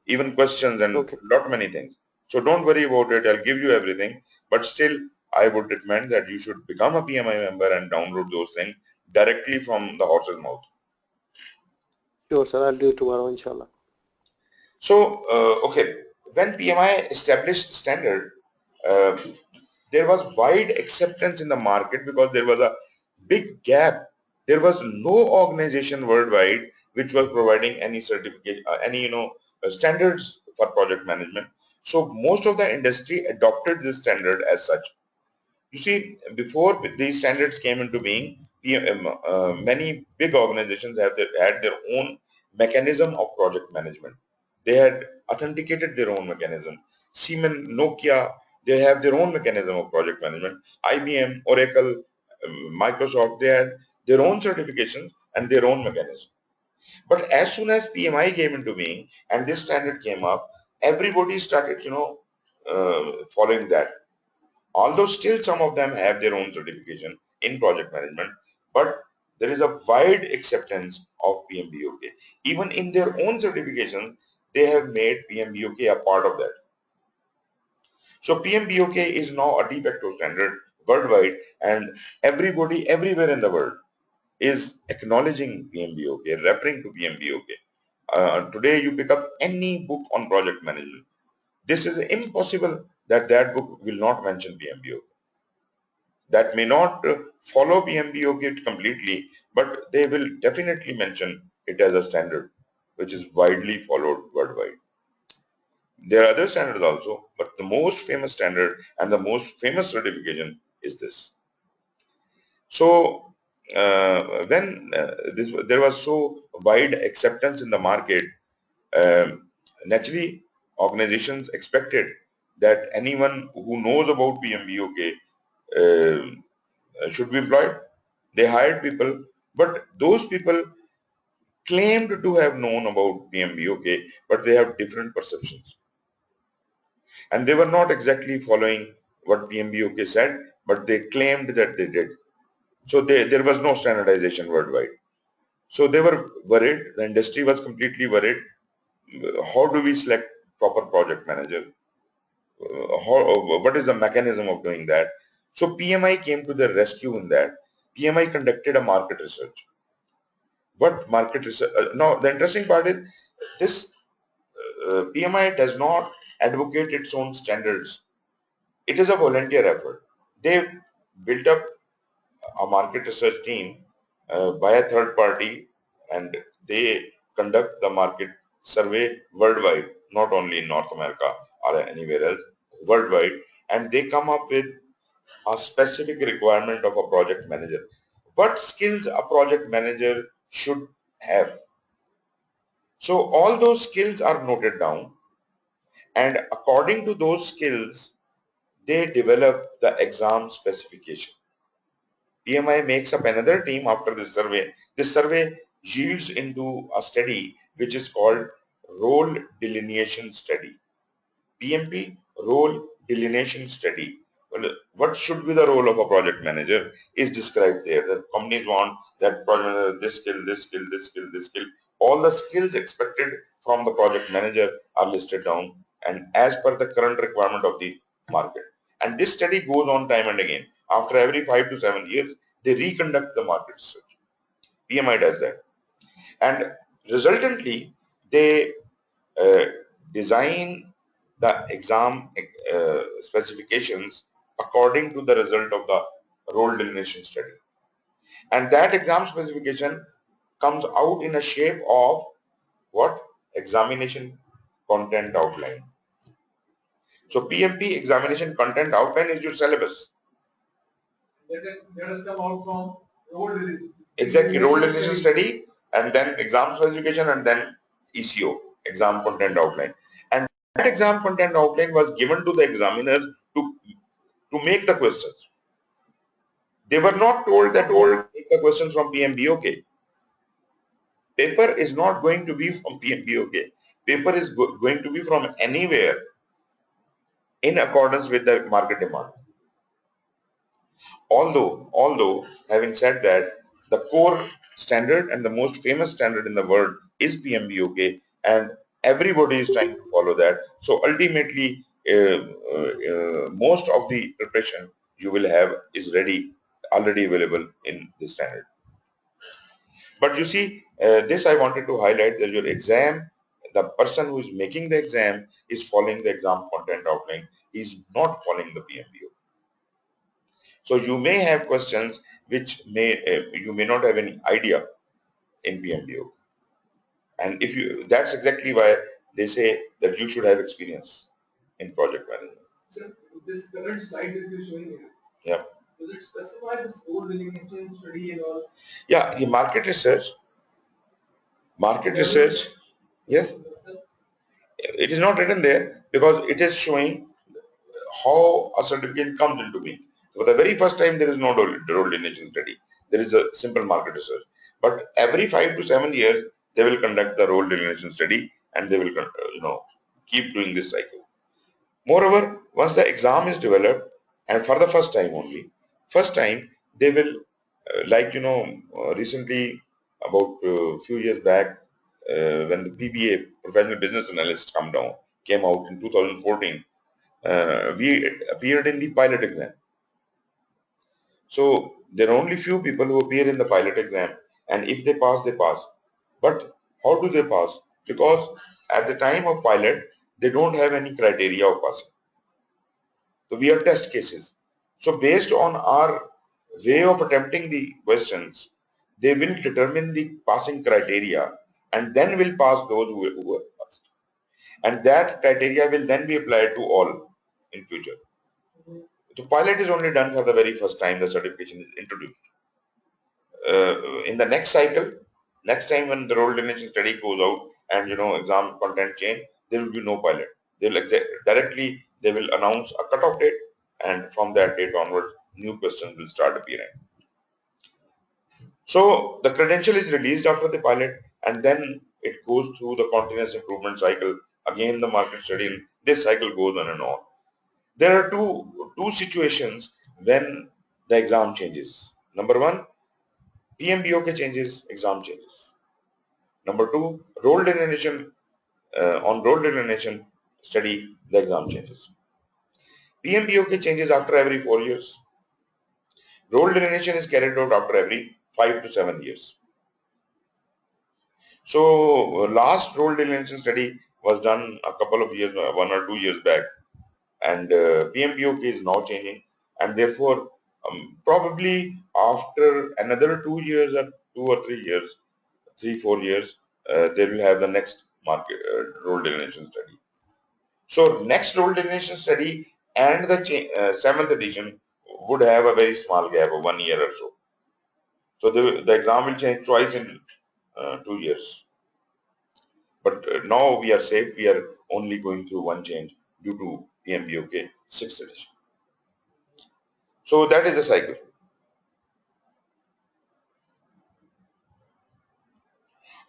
even questions and Okay. lot many things. So don't worry about it. I'll give you everything, but still I would recommend that you should become a PMI member and download those things directly from the horse's mouth. Sure, sir. I'll do it tomorrow, inshallah. So, okay, when PMI established standard, uh, there was wide acceptance in the market because there was a big gap. There was no organization worldwide which was providing any certificate, standards for project management. So most of the industry adopted this standard as such. You see, before these standards came into being, many big organizations had their own mechanism of project management. They had authenticated their own mechanism. Siemens, Nokia, they have their own mechanism of project management. IBM, Oracle, Microsoft, they had their own certifications and their own mechanism. But as soon as PMI came into being and this standard came up, everybody started, following that. Although still some of them have their own certification in project management, but there is a wide acceptance of PMBOK. Even in their own certification, they have made PMBOK a part of that. So PMBOK is now a de facto standard worldwide, and everybody everywhere in the world is acknowledging PMBOK, referring to PMBOK. Today you pick up any book on project management. This is impossible that that book will not mention PMBOK. That may not follow PMBOK completely, but they will definitely mention it as a standard which is widely followed worldwide. There are other standards also, but the most famous standard and the most famous certification is this. So when there was so wide acceptance in the market, naturally organizations expected that anyone who knows about PMBOK should be employed. They hired people, but those people claimed to have known about PMBOK, but they have different perceptions. And they were not exactly following what PMBOK said, but they claimed that they did. So there was no standardization worldwide. So they were worried, the industry was completely worried. How do we select proper project manager? What is the mechanism of doing that? So PMI came to the rescue in that. PMI conducted a market research. What market research? Now, the interesting part is this PMI does not advocate its own standards. It is a volunteer effort. They built up a market research team by a third party, and they conduct the market survey worldwide, not only in North America or anywhere else, worldwide, and they come up with a specific requirement of a project manager. What skills a project manager should have? So all those skills are noted down, and according to those skills, they develop the exam specification. PMI makes up another team after this survey. This survey yields into a study which is called Role Delineation Study. PMP Role Delineation Study. Well, what should be the role of a project manager is described there. The companies want that project manager, this skill, this skill, this skill, this skill. All the skills expected from the project manager are listed down and as per the current requirement of the market. And this study goes on time and again. After every 5 to 7 years, they reconduct the market research. PMI does that. And resultantly, they uh, design the exam specifications according to the result of the role delineation study. And that exam specification comes out in a shape of what? Examination content outline. So PMP examination content outline is your syllabus. Let us come out from role release. Exactly, role definition study, and then exam specification, and then ECO, exam content outline. And that exam content outline was given to the examiners to make the questions. They were not told that make the questions from PMBOK. Paper is not going to be from PMBOK. Paper is going to be from anywhere in accordance with the market demand. Although having said that, the core standard and the most famous standard in the world is PMBOK, and everybody is trying to follow that. So ultimately, most of the preparation you will have is already available in the standard. But you see, this I wanted to highlight that your exam, the person who is making the exam is following the exam content outline. He is not following the PMBOK. So you may have questions which you may not have any idea in PMBOK. And that's exactly why they say that you should have experience in project management. So this current slide that you're showing here. Yeah. Does it specify this whole delineation study and all? Yeah, the market research. Yes. It is not written there because it is showing how a certificate comes into being. For the very first time, there is no role delineation study. There is a simple market research. But every 5 to 7 years, they will conduct the role delineation study, and they will, keep doing this cycle. Moreover, once the exam is developed, and for the first time they will, recently, about a few years back, when the PBA, Professional Business Analyst, came out in 2014, we appeared in the pilot exam. So there are only few people who appear in the pilot exam, and if they pass, they pass. But how do they pass? Because at the time of pilot, they don't have any criteria of passing. So we are test cases. So based on our way of attempting the questions, they will determine the passing criteria, and then will pass those who have passed. And that criteria will then be applied to all in future. The pilot is only done for the very first time the certification is introduced. In the next cycle, next time when the role delineation study goes out and exam content change, there will be no pilot. They will directly they will announce a cutoff date, and from that date onwards, new questions will start appearing. So the credential is released after the pilot, and then it goes through the continuous improvement cycle. Again, the market study, and this cycle goes on and on. There are two situations when the exam changes. Number one, PMBOK changes, exam changes. Number two, on role delineation study, the exam changes. PMBOK changes after every 4 years. Role delineation is carried out after every 5 to 7 years. So last role delineation study was done a couple of years, 1 or 2 years back, and PMBOK is now changing, and therefore probably after another 2 years or 2 or 3 years, 3-4 years, they will have the next market role delineation study. So next role delineation study and the 7th edition would have a very small gap of 1 year or so. So the exam will change twice in 2 years. But now we are safe. We are only going through one change due to PMBOK 6th edition. So that is a cycle.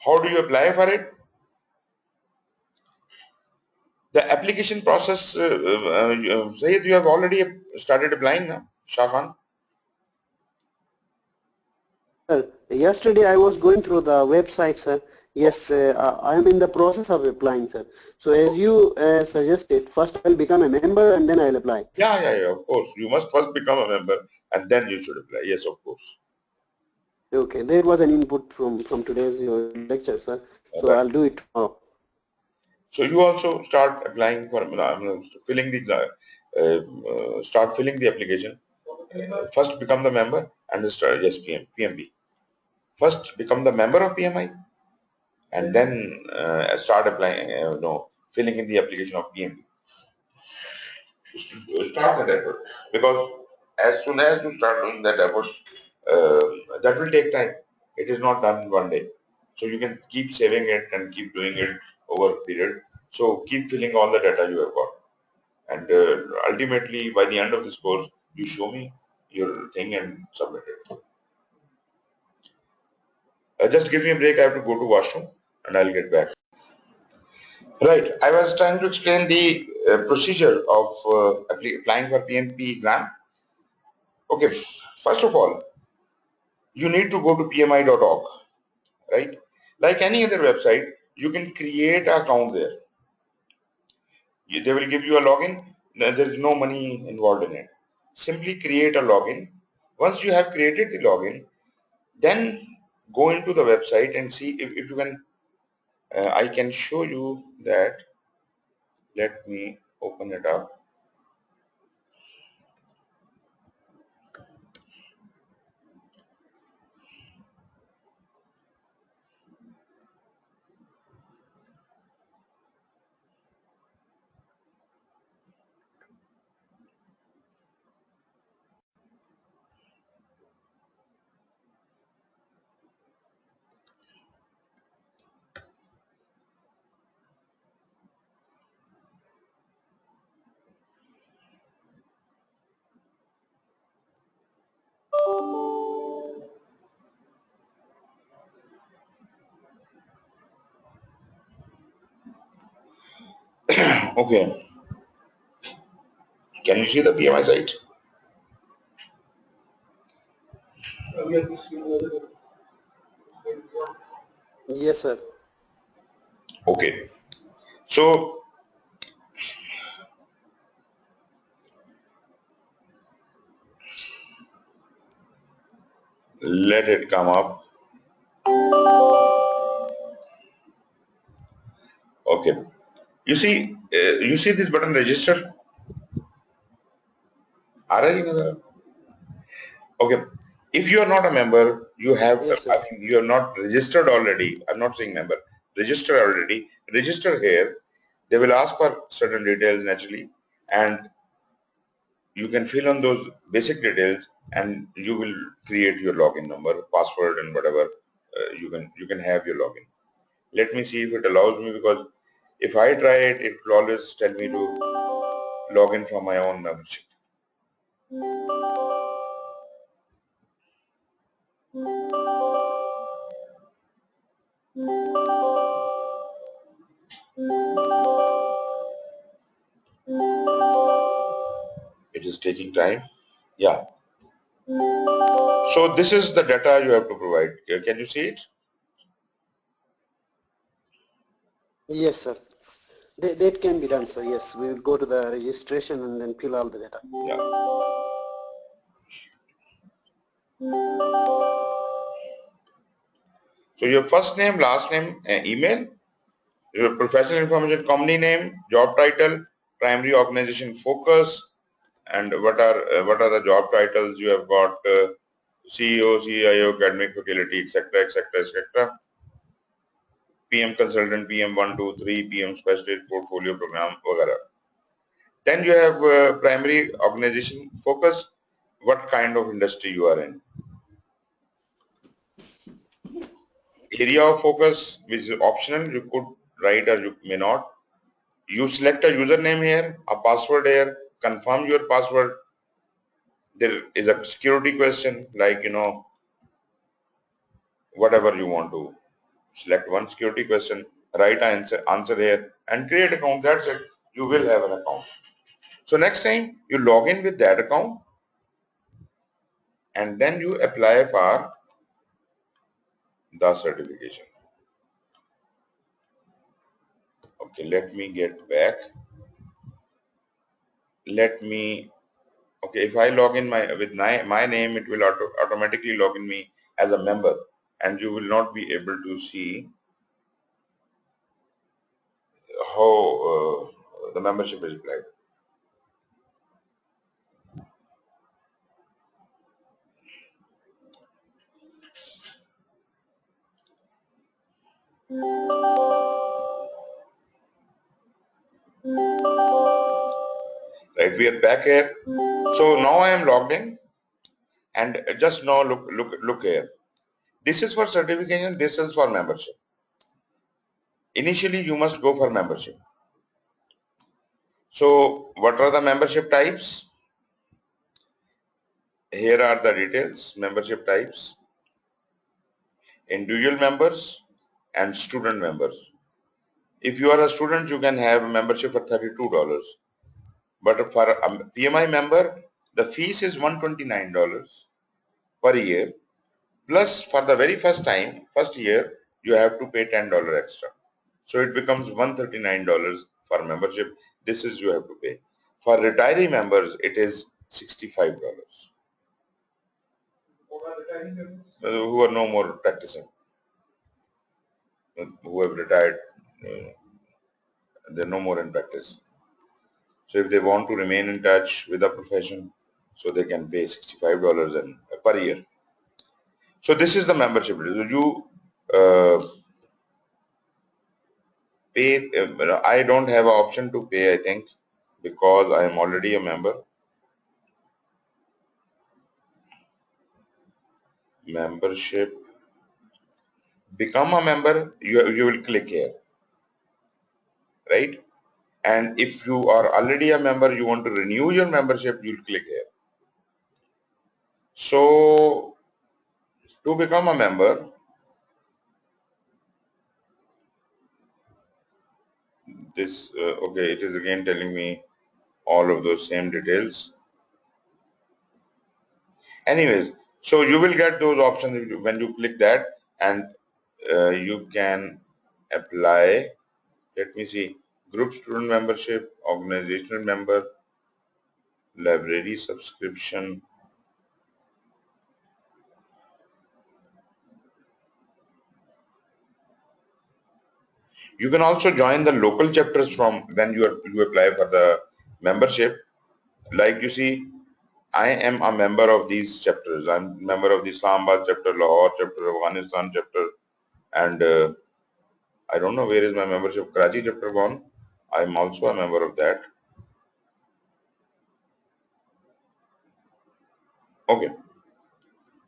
How do you apply for it? The application process, Sayed, you have already started applying now, Shah Khan? Sir, yesterday I was going through the website, sir. Yes, I am in the process of applying, sir. So as you suggested, first I'll become a member and then I'll apply. Yeah, of course. You must first become a member and then you should apply. Yes, of course. Okay, there was an input from today's your lecture, sir. So I'll do it tomorrow. So you also start applying for filling the start filling the application. First become the member and then start PMB. First become the member of PMI and then start applying, filling in the application of PMB. Start that effort, because as soon as you start doing that effort, that will take time. It is not done in one day. So you can keep saving it and keep doing it over a period. So keep filling all the data you have got. And ultimately, by the end of this course, you show me your thing and submit it. Just give me a break. I have to go to washroom and I'll get back. Right. I was trying to explain the procedure of applying for PMP exam. Okay. First of all, you need to go to PMI.org, right? Like any other website, you can create an account there. They will give you a login. There is no money involved in it. Simply create a login. Once you have created the login, then go into the website and see if you can. I can show you that. Let me open it up. Okay. Can you see the PMI site? Yes, sir. Okay. So let it come up. Okay. You see this button register? आ रहा है कि नहीं आ रहा? Okay. If you are not a member, you have, Yes, sir. I mean, you are not registered already. I'm not saying member. Register already. Register here. They will ask for certain details naturally, and you can fill on those basic details, and you will create your login number, password, and whatever. You can have your login. Let me see if it allows me, because if I try it, it will always tell me to log in from my own membership. It is taking time. Yeah. So this is the data you have to provide. Can you see it? Yes, sir. That can be done, sir. Yes, we will go to the registration and then fill all the data. Yeah. So your first name, last name, email, your professional information, company name, job title, primary organization focus, and what are the job titles you have got, CEO, CIO, academic faculty, etc., etc., etc. PM consultant, PM 1, 2, 3, PM specialist, portfolio program, वगैरह. Then you have primary organization focus, what kind of industry you are in. Area of focus, which is optional, you could write or you may not. You select a username here, a password here, confirm your password. There is a security question, like, whatever you want to. Select one security question, write answer here, and create account. That's it. You will have an account. So next time you log in with that account, and then you apply for the certification. Okay, let me get back. Okay, if I log in with my name, it will automatically log in me as a member, and you will not be able to see how the membership is applied. Right, we are back here. So now I am logged in, and just now look here. This is for certification, this is for membership. Initially you must go for membership. So what are the membership types? Here are the details, membership types: individual members and student members. If you are a student, you can have a membership for $32. But for a PMI member, the fees is $129 per year. Plus, for the very first year, you have to pay $10 extra. So it becomes $139 for membership. This is you have to pay. For retiree members, it is $65. Who are no more practicing, who have retired, they're no more in practice. So if they want to remain in touch with the profession, so they can pay $65 per year. So this is the membership. You pay. I don't have an option to pay, I think, because I am already a member. Membership. Become a member. You will click here, right? And if you are already a member, you want to renew your membership, you'll click here. So to become a member, this okay, it is again telling me all of those same details. Anyways, so you will get those options when you click that, and you can apply. Let me see: group student membership, organizational member, library subscription. You can also join the local chapters from when you apply for the membership. Like you see, I am a member of these chapters. I'm a member of the Islamabad chapter, Lahore chapter, Afghanistan chapter, and I don't know where is my membership. Karachi chapter gone. I'm also a member of that. Okay,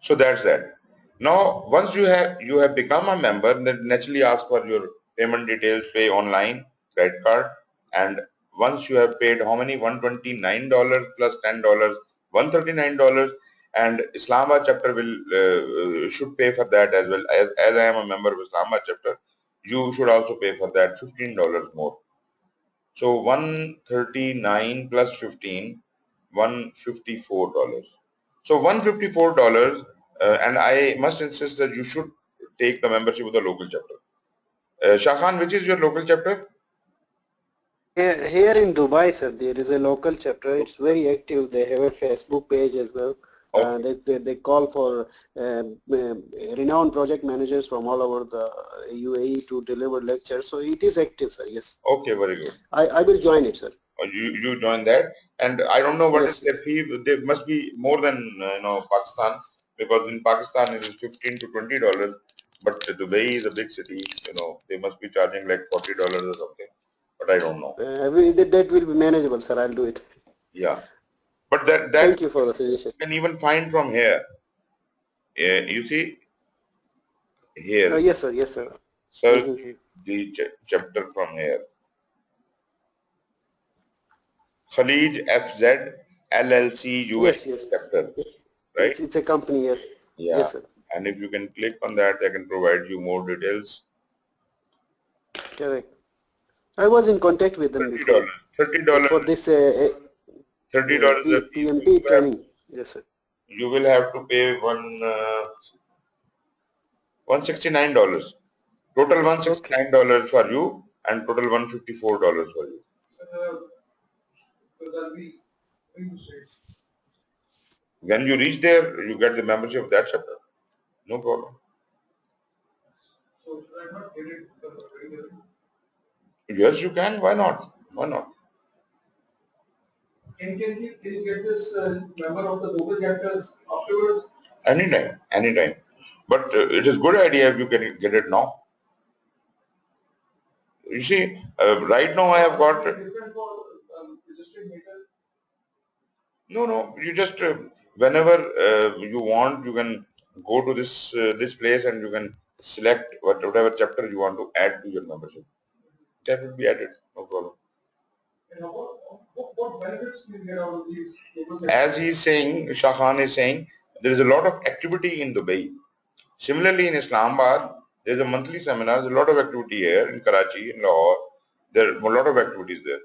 so that's that. Now, once you have become a member, then naturally ask for your payment details, pay online, credit card, and once you have paid how many? $129 plus $10, $139, and Islamabad chapter will should pay for that as well. As I am a member of Islamabad chapter, you should also pay for that $15 more. So 139 plus 15, $154. So $154, and I must insist that you should take the membership of the local chapter. Shah Khan, which is your local chapter? Here in Dubai, sir, there is a local chapter. It's very active. They have a Facebook page as well. They call for renowned project managers from all over the UAE to deliver lectures. So it is active, sir. Yes. Okay, very good. I will join it, sir. You join that, and I don't know what Yes, is their fee. There must be more than Pakistan, because in Pakistan it is $15 to $20, but Dubai is a big city. They must be charging like $40 or something, but I don't know. That will be manageable, sir. I'll do it. Yeah, but that Thank you for the suggestion. you can even find from here. You see here. Yes, sir. Yes, sir. Search the chapter from here. Khalij FZ LLC UAE Yes, yes. chapter, right? It's a company. Yes. Yeah. Yes, sir. And if you can click on that, I can provide you more details. Correct. I was in contact with them before. $30. For this $30. PMP training. Yes, sir. You will have to pay $169. Total $169 for you, and total $154 for you. When you reach there, you get the membership of that chapter. No problem. So should I not get it very early? Yes, you can. Why not? Why not? Can you get this member of the local chapters afterwards? Anytime, anytime. But it is good idea if you can get it now. You see, right now I have got. Different for registering later. No. You just whenever you want, you can go to this place and you can select whatever chapter you want to add to your membership. That will be added, no problem. And what benefits do you get out of these? As he is saying, Shah Khan is saying, there is a lot of activity in Dubai. Similarly, in Islamabad, there is a monthly seminar. There's a lot of activity here in Karachi, in Lahore. There are a lot of activities there.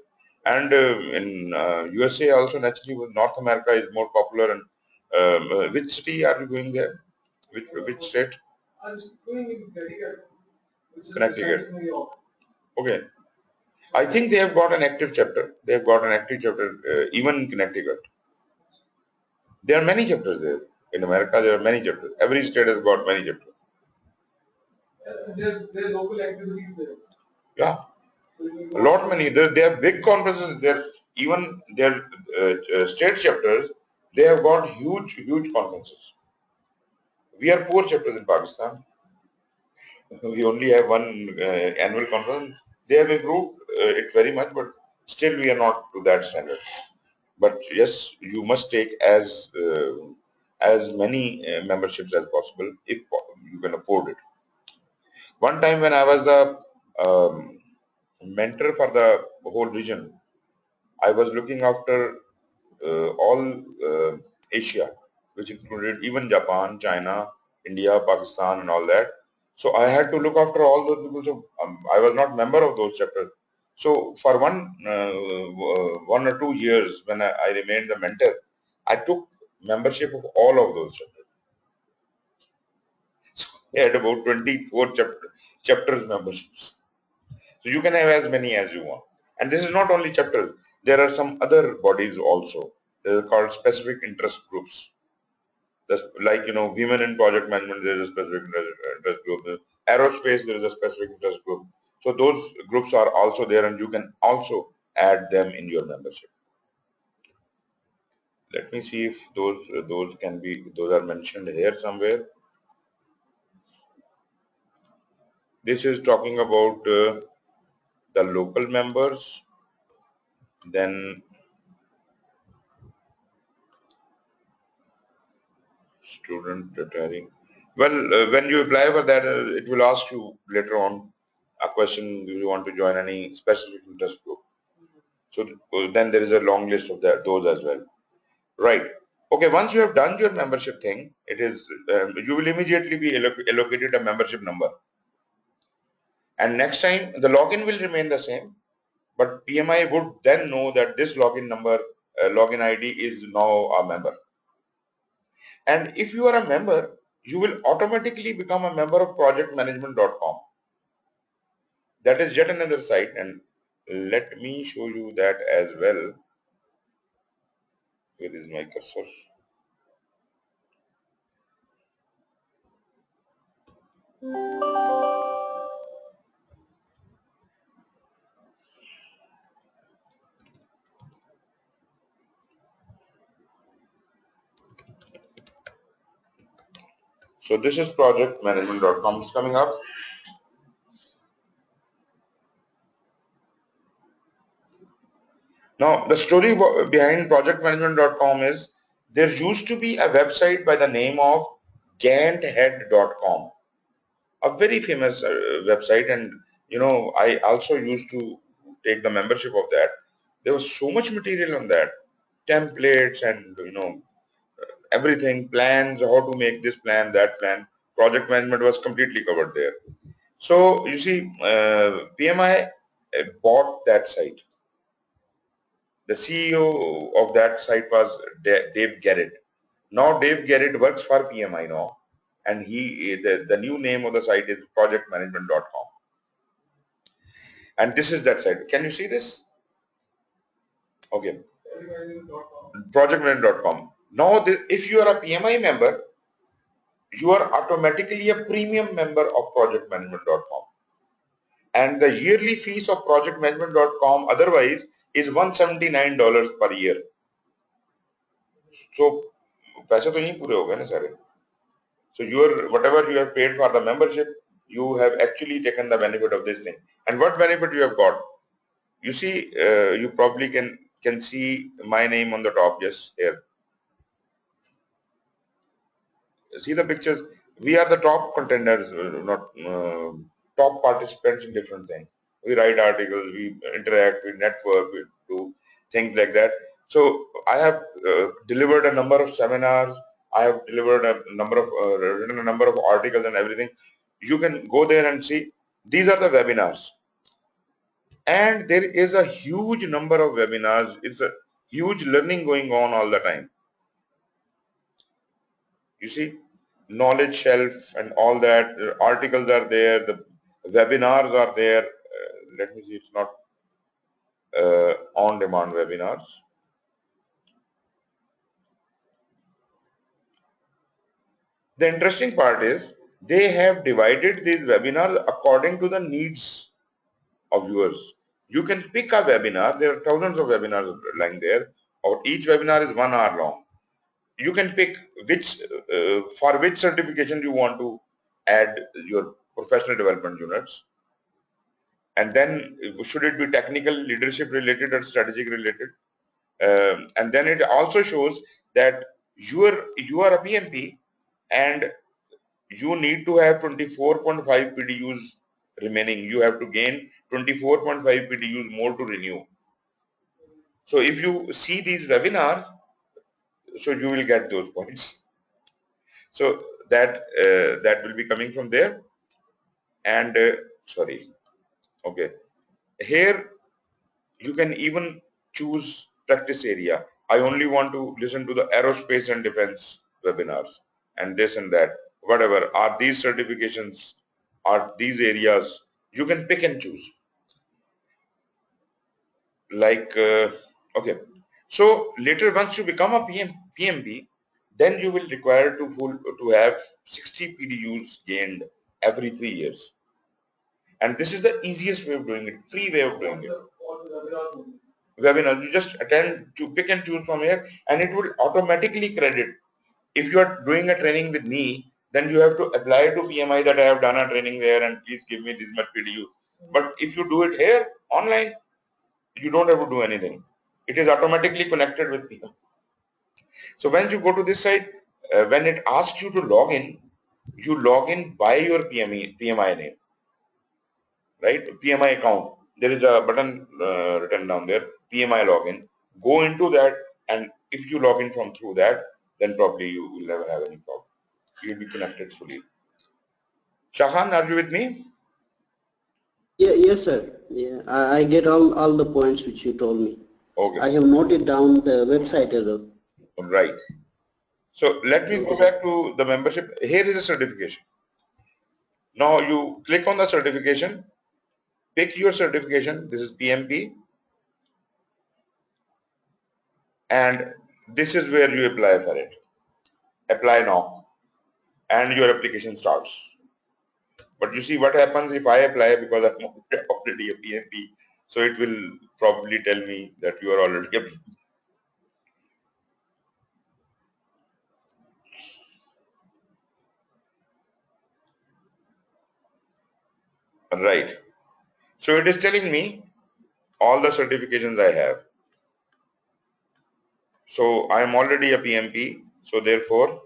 And in USA also, naturally, North America is more popular. And which city are you going there? Which state? I'm going in Connecticut, which is Connecticut. besides New York. Okay. I think they have got an active chapter. They have got an active chapter even in Connecticut. There are many chapters there. In America, there are many chapters. Every state has got many chapters. There's local activities there. Yeah. A lot many. They have big conferences there. Even their state chapters, they have got huge conferences. We are poor chapters in Pakistan. We only have one annual conference. They have improved it very much, but still we are not to that standard. But yes, you must take as many memberships as possible if you can afford it. One time when I was a mentor for the whole region, I was looking after all Asia, which included even Japan, China, India, Pakistan, and all that. So I had to look after all those people. So I was not member of those chapters. So for one or 2 years, when I remained the mentor, I took membership of all of those chapters. So I had about 24 chapters memberships. So you can have as many as you want. And this is not only chapters. There are some other bodies also. They are called specific interest groups. That's like, women in project management, there is a specific interest group. Aerospace, there is a specific interest group. So those groups are also there and you can also add them in your membership. Let me see if those are mentioned here somewhere. This is talking about the local members. Then student retiring. Well, when you apply for that, it will ask you later on a question, do you want to join any specific interest group? So then there is a long list of those as well. Right. Okay, once you have done your membership thing, it is you will immediately be allocated a membership number. And next time, the login will remain the same, but PMI would then know that this login number, login ID is now a member. And if you are a member, you will automatically become a member of projectmanagement.com. That is yet another site, and let me show you that as well. Where is my cursor? So this is projectmanagement.com is coming up. Now, the story behind projectmanagement.com is there used to be a website by the name of ganthead.com, a very famous website, and I also used to take the membership of that. There was so much material on that, templates and everything, plans, how to make this plan, that plan. Project management was completely covered there. So you see, PMI bought that site. The CEO of that site was Dave Garrett. Now Dave Garrett works for PMI now, and the new name of the site is projectmanagement.com. And this is that site. Can you see this? Okay. Projectmanagement.com. Now, if you are a PMI member, you are automatically a premium member of projectmanagement.com. And the yearly fees of projectmanagement.com otherwise is $179 per year. So, पैसे तो यहीं पूरे हो गए ना सारे. So whatever you have paid for the membership, you have actually taken the benefit of this thing. And what benefit you have got? You see, you probably can can see my name on the top, just here. See the pictures. We are the top contenders, not top participants in different things. We write articles, we interact, we network, we do things like that. So I have delivered a number of seminars. I have delivered a number of written a number of articles and everything. You can go there and see. These are the webinars, and there is a huge number of webinars. It's a huge learning going on all the time. You see, knowledge shelf and all that, articles are there, the webinars are there. Let me see, it's not on-demand webinars. The interesting part is they have divided these webinars according to the needs of viewers. You can pick a webinar. There are thousands of webinars lying there, or each webinar is 1 hour long. You can pick which for which certification you want to add your professional development units, and then should it be technical, leadership related, or strategic related. And then it also shows that you are a PMP and you need to have 24.5 PDUs remaining. You have to gain 24.5 PDUs more to renew. So if you see these webinars, so you will get those points. So that will be coming from there. And sorry, okay. Here you can even choose practice area. I only want to listen to the aerospace and defense webinars and this and that. Whatever are these certifications, are these areas, you can pick and choose. Like okay. So later, once you become a PMP, then you will require to have 60 PDUs gained every 3 years. And this is the easiest way of doing it, free way of doing it. Webinar, you just attend, to pick and choose from here, and it will automatically credit. If you are doing a training with me, then you have to apply to PMI that I have done a training there and please give me this much PDU. But if you do it here online, you don't have to do anything. It is automatically connected with PMI. So when you go to this side, when it asks you to log in, you log in by your PMI name, right? PMI account. There is a button written down there, PMI login. Go into that, and if you log in from through that, then probably you will never have any problem. You will be connected fully. Shahan, are you with me? Yeah, yes, sir. Yeah, I get all the points which you told me. Okay. I have noted down the website as well. Right. So let me go back to the membership. Here is a certification. Now you click on the certification, pick your certification. This is PMP, and this is where you apply for it. Apply now, and your application starts. But you see what happens if I apply, because I'm already a PMP, so it will probably tell me that you are already a PMP. Right. So it is telling me all the certifications I have. So I am already a PMP, so therefore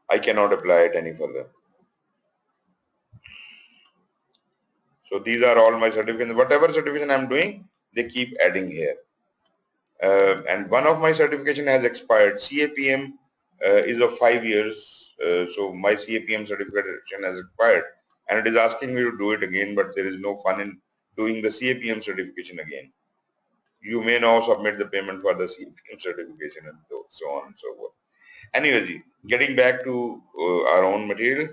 I cannot apply it any further. So these are all my certifications. Whatever certification I'm doing, they keep adding here. And one of my certification has expired. CAPM is of 5 years. So my CAPM certification has expired, and it is asking me to do it again, but there is no fun in doing the CAPM certification again. You may now submit the payment for the CAPM certification and so on and so forth. Anyways, getting back to our own material.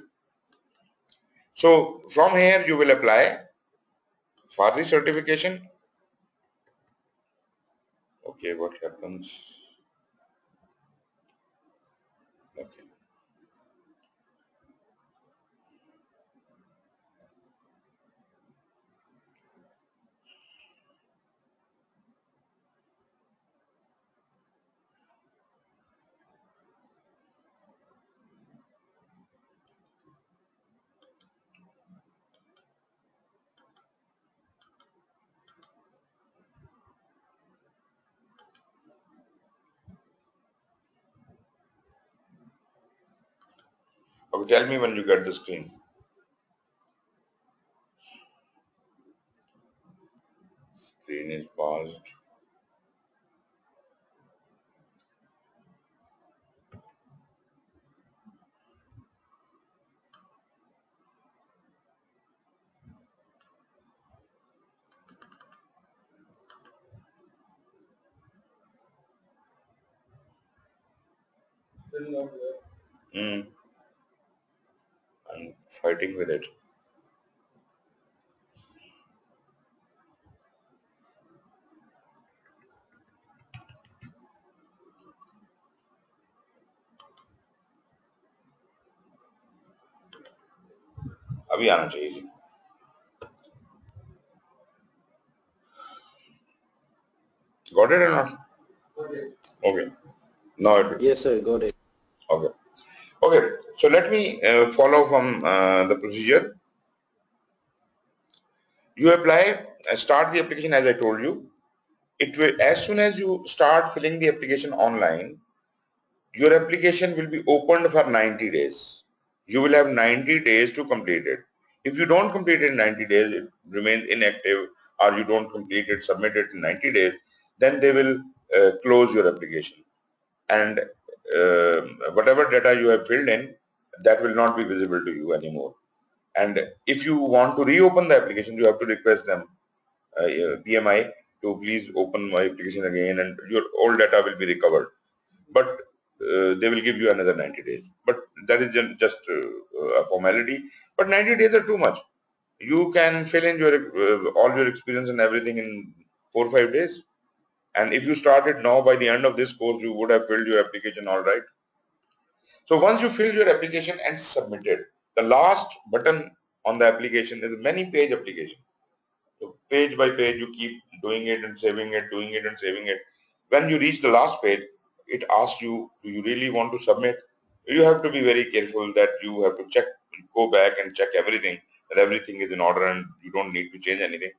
So from here you will apply for the certification. Okay, what happens? Okay. Okay, tell me when you get the screen. Screen is paused. Still not there. I'm fighting with it. अभी आना चाहिए जी. Got it or not? Okay. Okay. Now it will. Yes, sir. Got it. Okay. Okay. So let me follow from the procedure. You apply, start the application as I told you. It will, as soon as you start filling the application online, your application will be opened for 90 days. You will have 90 days to complete it. If you don't complete it in 90 days, it remains inactive, or you don't complete it, submit it in 90 days, then they will close your application. And whatever data you have filled in, that will not be visible to you anymore. And if you want to reopen the application, you have to request them, PMI, to please open my application again, and your old data will be recovered. But they will give you another 90 days. But that is just a formality. But 90 days are too much. You can fill in your all your experience and everything in 4 or 5 days. And if you started now, by the end of this course, you would have filled your application all right. So once you fill your application and submit it, the last button on the application is a many page application. So page by page, you keep doing it and saving it, doing it and saving it. When you reach the last page, it asks you, do you really want to submit? You have to be very careful that you have to check, go back and check everything, that everything is in order and you don't need to change anything.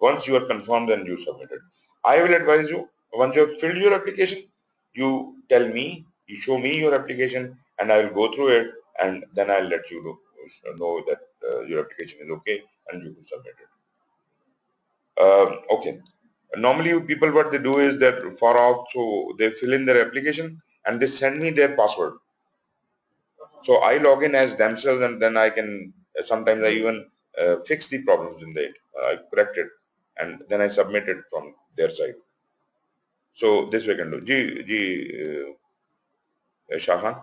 Once you are confirmed, then you submit it. I will advise you, once you have filled your application, you tell me, you show me your application, and I will go through it, and then I'll let you know that your application is okay and you can submit it. Okay. Normally people, what they do is that far off, so they fill in their application and they send me their password. So I log in as themselves, and then I can, sometimes I even fix the problems in it. I correct it and then I submit it from their side. So this we can do. Shahan?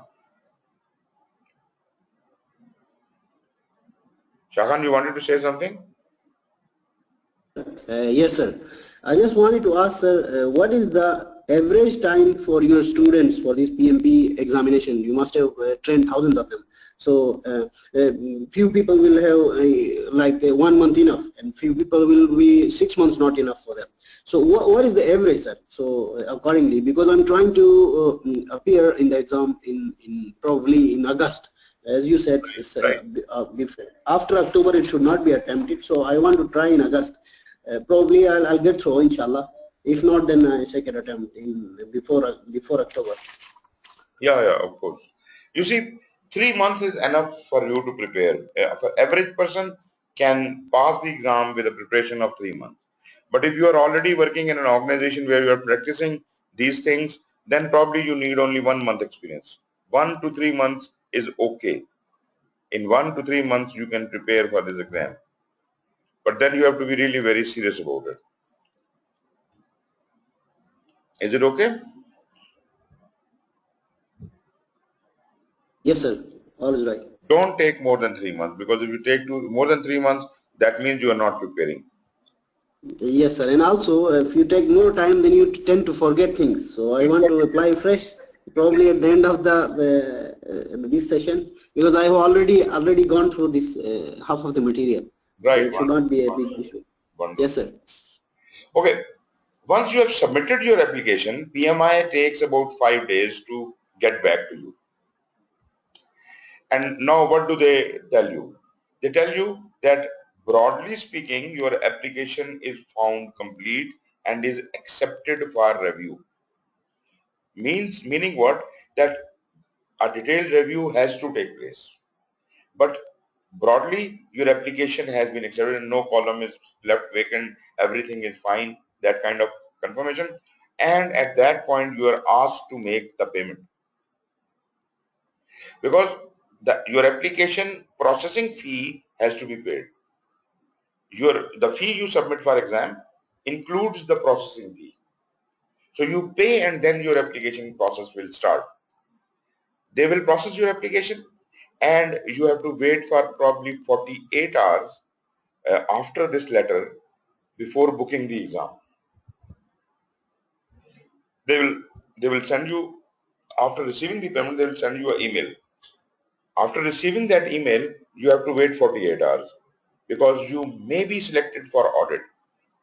Shahan, you wanted to say something? Yes, sir. I just wanted to ask, sir, what is the average time for your students for this PMP examination? You must have trained thousands of them. So few people will have like 1 month enough, and few people will be 6 months not enough for them. So what is the average, sir? So accordingly, because I'm trying to appear in the exam in probably in August. As you said, Right. After October it should not be attempted. So I want to try in August. Probably I'll get through, inshallah. If not, then second attempt in before October. Yeah, of course. You see, 3 months is enough for you to prepare. For average person can pass the exam with a preparation of 3 months. But if you are already working in an organization where you are practicing these things, then probably you need only 1 month experience. 1 to 3 months is okay. In 1 to 3 months, you can prepare for this exam. But then you have to be really very serious about it. Is it okay? Yes, sir. All is right. Don't take more than 3 months, because if you take more than 3 months, that means you are not preparing. Yes, sir. And also, if you take more time, then you tend to forget things. So I want to apply fresh, probably at the end of the this session, because I have already gone through this half of the material. So Right. it should not be a big issue. Wonderful. Yes, sir. Okay. Once you have submitted your application, PMI takes about 5 days to get back to you. And now what do they tell you? They tell you that broadly speaking, your application is found complete and is accepted for review. Meaning what? That a detailed review has to take place. But broadly, your application has been accepted and no column is left vacant, everything is fine, that kind of confirmation. And at that point, you are asked to make the payment. Because your application processing fee has to be paid. The fee you submit for exam includes the processing fee. So you pay and then your application process will start. They will process your application and you have to wait for probably 48 hours after this letter before booking the exam. They will send you, after receiving the payment, they will send you an email. After receiving that email, you have to wait 48 hours because you may be selected for audit.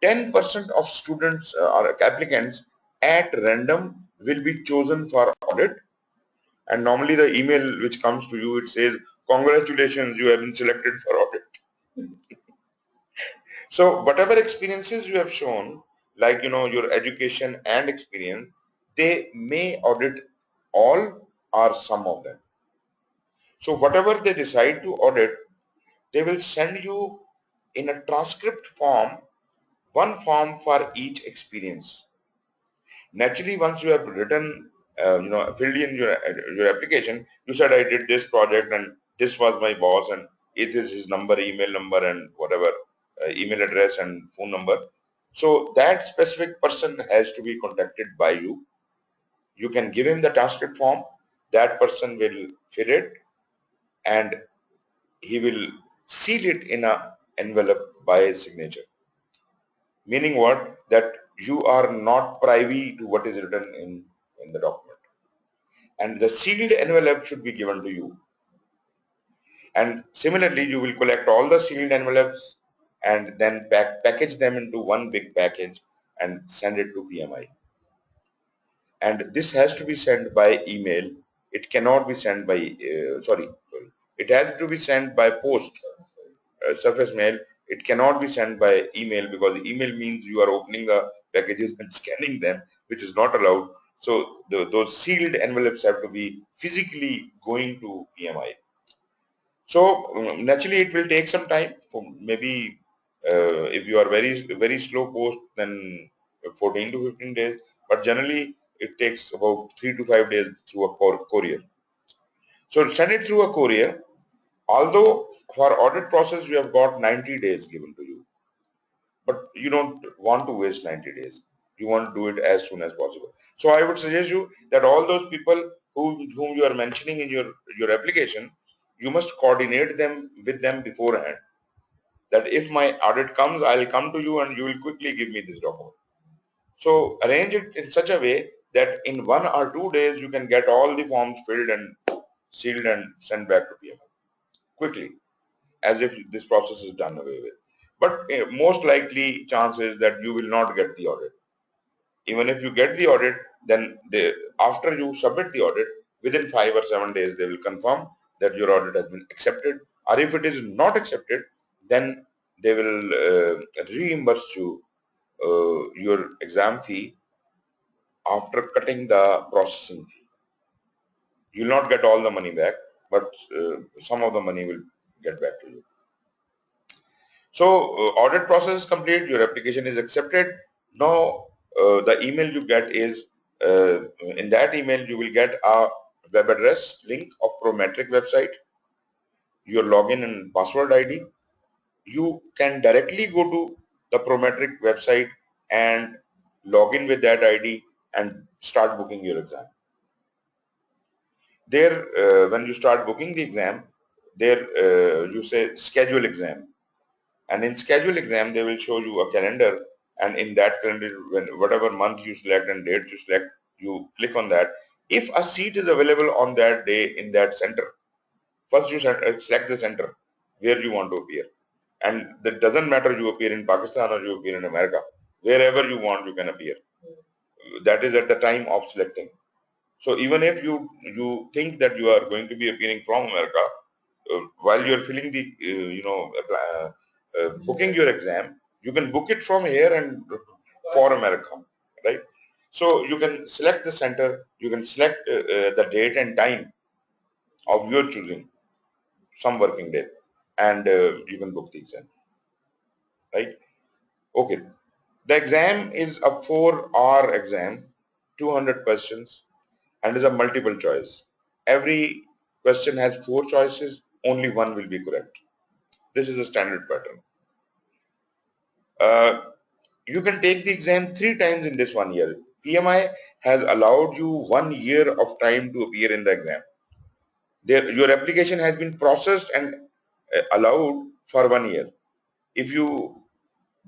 10% of students or applicants at random will be chosen for audit, and normally the email which comes to you, it says, congratulations, you have been selected for audit. So whatever experiences you have shown, like your education and experience, they may audit all or some of them. So whatever they decide to audit, they will send you in a transcript form, one form for each experience. Naturally, once you have written, filled in your application, you said I did this project and this was my boss and it is his number, email number and whatever, email address and phone number. So that specific person has to be contacted by you. You can give him the transcript form. That person will fill it and he will seal it in a envelope by his signature. Meaning what? That you are not privy to what is written in the document. And the sealed envelope should be given to you. And similarly, you will collect all the sealed envelopes and then package them into one big package and send it to PMI. And this has to be sent by email. It cannot be sent by, it has to be sent by post, surface mail. It cannot be sent by email because email means you are opening the packages and scanning them, which is not allowed. So those sealed envelopes have to be physically going to PMI. So naturally it will take some time. For maybe if you are very slow post, then 14 to 15 days. But generally it takes about 3 to 5 days through a courier. So send it through a courier. Although for audit process you have got 90 days given to you, but you don't want to waste 90 days. You want to do it as soon as possible. So I would suggest you that all those people whom you are mentioning in your application, you must coordinate them with them beforehand. That if my audit comes, I'll come to you and you will quickly give me this document. So arrange it in such a way that in 1 or 2 days you can get all the forms filled and sealed and sent back to PMI quickly, as if this process is done away with. But most likely chance is that you will not get the audit. Even if you get the audit, then after you submit the audit, within 5 or 7 days, they will confirm that your audit has been accepted. Or if it is not accepted, then they will reimburse you your exam fee after cutting the processing fee. You will not get all the money back, but some of the money will get back to you. So audit process is complete, your application is accepted. Now the email you get is, in that email you will get a web address link of Prometric website, your login and password ID. You can directly go to the Prometric website and log in with that ID and start booking your exam. There, when you start booking the exam, there you say schedule exam. And in schedule exam, they will show you a calendar, and in that calendar, whatever month you select and date you select, you click on that. If a seat is available on that day in that center, first you select the center where you want to appear. And that doesn't matter you appear in Pakistan or you appear in America. Wherever you want, you can appear. That is at the time of selecting. So even if you think that you are going to be appearing from America, while you are filling the booking your exam, you can book it from here and for America, right? So you can select the center, you can select the date and time of your choosing, some working day, and you can book the exam, right? Okay. The exam is a 4-hour exam, 200 questions, and is a multiple choice. Every question has 4 choices, only one will be correct. This is a standard pattern. You can take the exam 3 times in this 1 year. PMI has allowed you 1 year of time to appear in the exam. Your application has been processed and allowed for 1 year. If you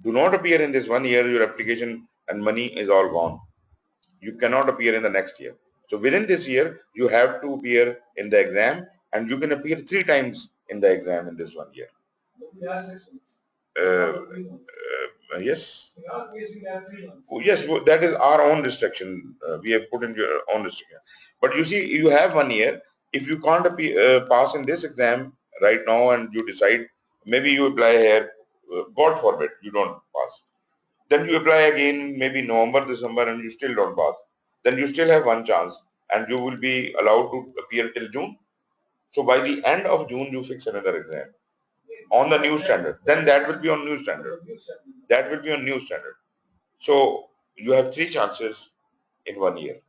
do not appear in this 1 year, your application and money is all gone. You cannot appear in the next year. So within this year, you have to appear in the exam, and you can appear 3 times in the exam in this 1 year. Yes. Oh, yes, that is our own restriction. We have put in your own restriction. But you see, you have 1 year. If you can't pass in this exam right now, and you decide, maybe you apply here, God forbid, you don't pass. Then you apply again, maybe November, December, and you still don't pass. Then you still have one chance, and you will be allowed to appear till June. So by the end of June, you fix another exam on the new standard. Then that will be on new standard. That will be on new standard. So you have 3 chances in 1 year,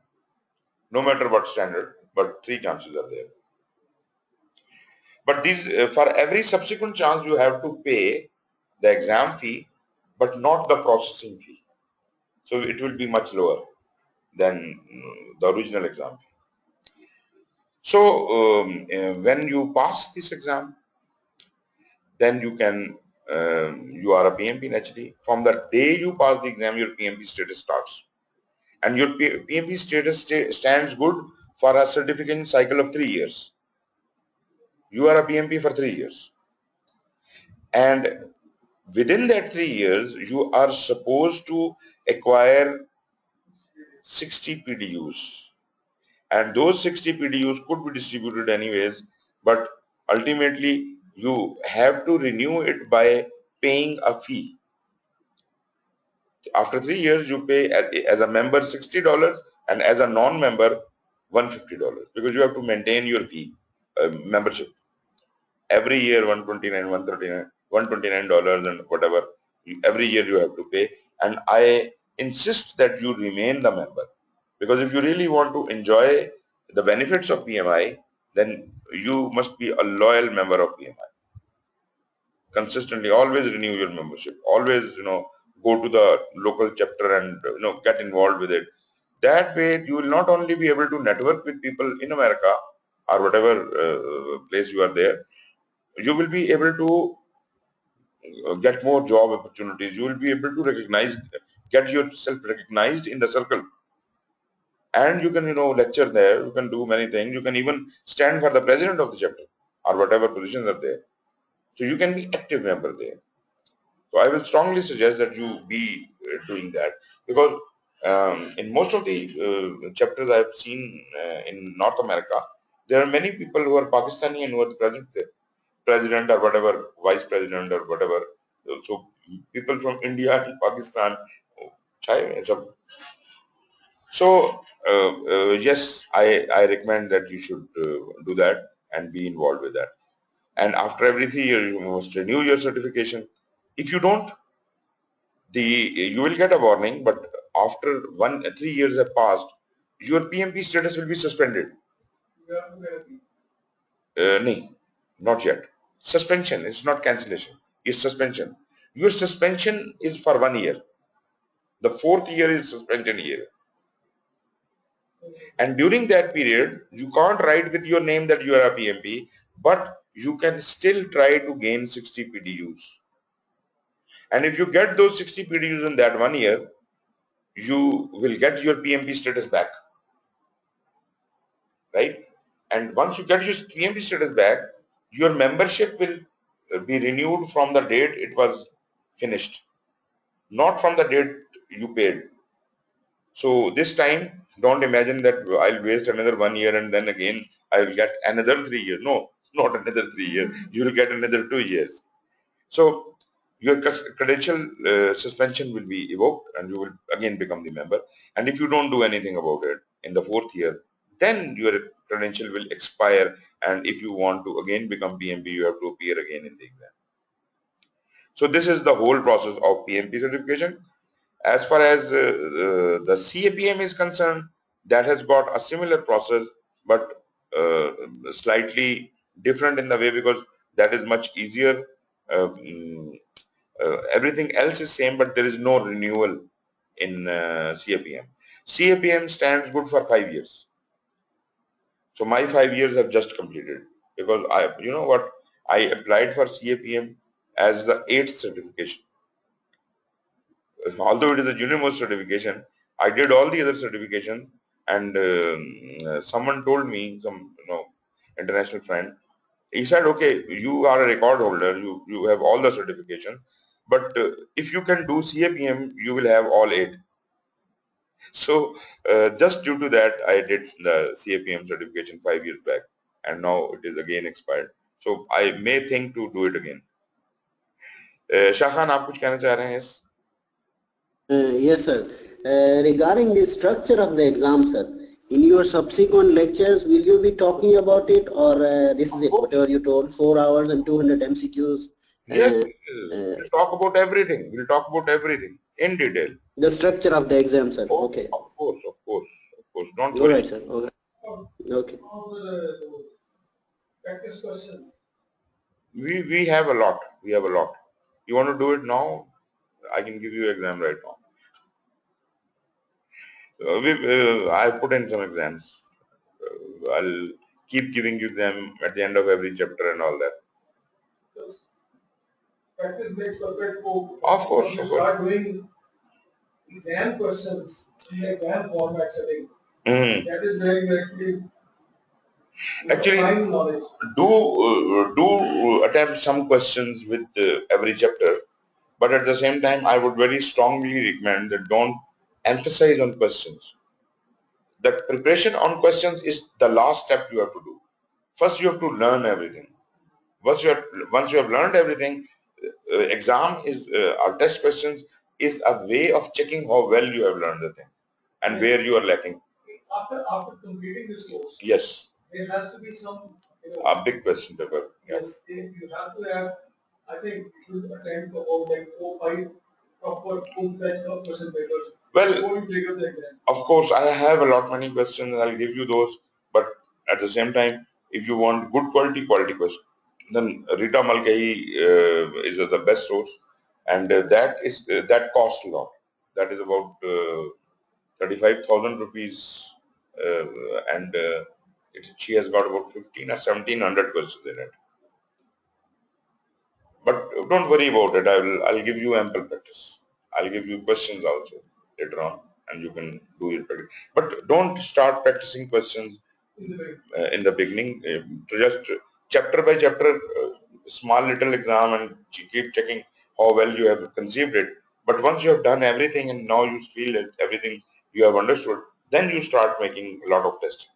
no matter what standard, but 3 chances are there. But these, for every subsequent chance, you have to pay the exam fee, but not the processing fee. So it will be much lower than the original exam fee. So when you pass this exam, then you can, you are a PMP naturally. From the day you pass the exam, your PMP status starts. And your PMP status stands good for a certification cycle of 3 years. You are a PMP for 3 years. And within that 3 years, you are supposed to acquire 60 PDUs. And those 60 PDUs could be distributed anyways, but ultimately you have to renew it by paying a fee. After 3 years, you pay as a member $60 and as a non-member $150, because you have to maintain your fee, membership. Every year $129, $139, $129 and whatever, every year you have to pay. And I insist that you remain the member, because if you really want to enjoy the benefits of PMI, then you must be a loyal member of PMI. Consistently, always renew your membership. Always, go to the local chapter and get involved with it. That way, you will not only be able to network with people in America or whatever place you are there, you will be able to get more job opportunities. You will be able to get yourself recognized in the circle. And you can, lecture there. You can do many things. You can even stand for the president of the chapter or whatever positions are there. So you can be active member there. So I will strongly suggest that you be doing that, because in most of the chapters I have seen in North America, there are many people who are Pakistani and who are the president or whatever, vice president or whatever. So people from India and Pakistan, so yes, I recommend that you should do that and be involved with that. And after every 3 years, you must renew your certification. If you don't, you will get a warning, but after 3 years have passed, your PMP status will be suspended. No, not yet. Suspension is not cancellation. It's suspension. Your suspension is for 1 year. The 4th year is suspension year. And during that period, you can't write with your name that you are a PMP, but you can still try to gain 60 PDUs. And if you get those 60 PDUs in that 1 year, you will get your PMP status back, right? And once you get your PMP status back, your membership will be renewed from the date it was finished, not from the date you paid. So this time, don't imagine that I'll waste another 1 year and then again I will get another 3 years. No, not another 3 years. You will get another 2 years. So your credential suspension will be evoked and you will again become the member. And if you don't do anything about it in the 4th year, then your credential will expire, and if you want to again become PMP, you have to appear again in the exam. So this is the whole process of PMP certification. As far as the CAPM is concerned, that has got a similar process, but slightly different in the way, because that is much easier. Everything else is same, but there is no renewal in CAPM. CAPM stands good for 5 years. So my 5 years have just completed, because you know what, I applied for CAPM as the 8th certification. Although it is a junior most certification, I did all the other certifications, and someone told me, some international friend, he said, okay, you are a record holder, you have all the certifications, but if you can do CAPM, you will have all 8. So just due to that, I did the CAPM certification 5 years back, and now it is again expired. So I may think to do it again. Shah Khan, आप कुछ कहना चाह रहे हैं? Yes, sir. Regarding the structure of the exam, sir, in your subsequent lectures, will you be talking about it, or this is it, whatever you told, 4 hours and 200 MCQs? Yes, we'll talk about everything. We'll talk about everything in detail. The structure of the exam, sir. Okay. Of course. Don't worry. All right, sir. Okay. Practice questions. We have a lot. You want to do it now? I can give you exam right now. I put in some exams. I'll keep giving you them at the end of every chapter and all that. Practice makes perfect. Of course. You start doing exam questions in the exam format setting. That is where you actually do attempt some questions with every chapter, but at the same time, I would very strongly recommend that don't emphasize on questions. The preparation on questions is the last step you have to do. First, you have to learn everything. Once you have learned everything, exam is our test questions is a way of checking how well you have learned the thing and where you are lacking. After completing this course, yes, there has to be some a big question paper. Yes, you have to have. I think you should attempt about like 4-5 proper full-fledged question papers. Well, before you take up the exam. Of course, I have a lot many questions. I'll give you those, but at the same time, if you want good quality questions, then Rita Malkai is the best source, and that costs a lot. That is about 35,000 rupees, and she has got about 15 or 1700 questions in it. But don't worry about it. I'll give you ample practice. I'll give you questions also later on, and you can do your practice. But don't start practicing questions in the beginning. Just chapter by chapter, small little exam, and keep checking how well you have conceived it. But once you have done everything and now you feel that everything you have understood, then you start making a lot of testing.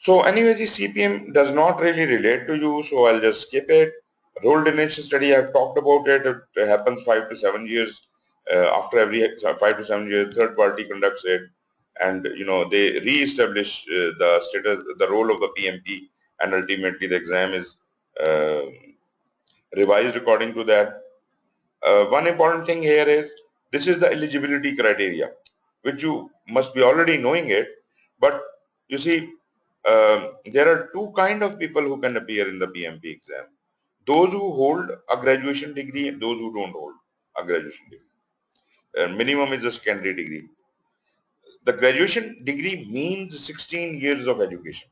So anyway, the CPM does not really relate to you, so I'll just skip it. Role designation study, I've talked about it. It happens 5 to 7 years. After every 5 to 7 years, third party conducts it, and they re-establish the status, the role of the PMP, and ultimately the exam is revised according to that. One important thing here is this is the eligibility criteria, which you must be already knowing it, but you see, there are two kind of people who can appear in the PMP exam. Those who hold a graduation degree and those who don't hold a graduation degree. Minimum is a secondary degree. The graduation degree means 16 years of education.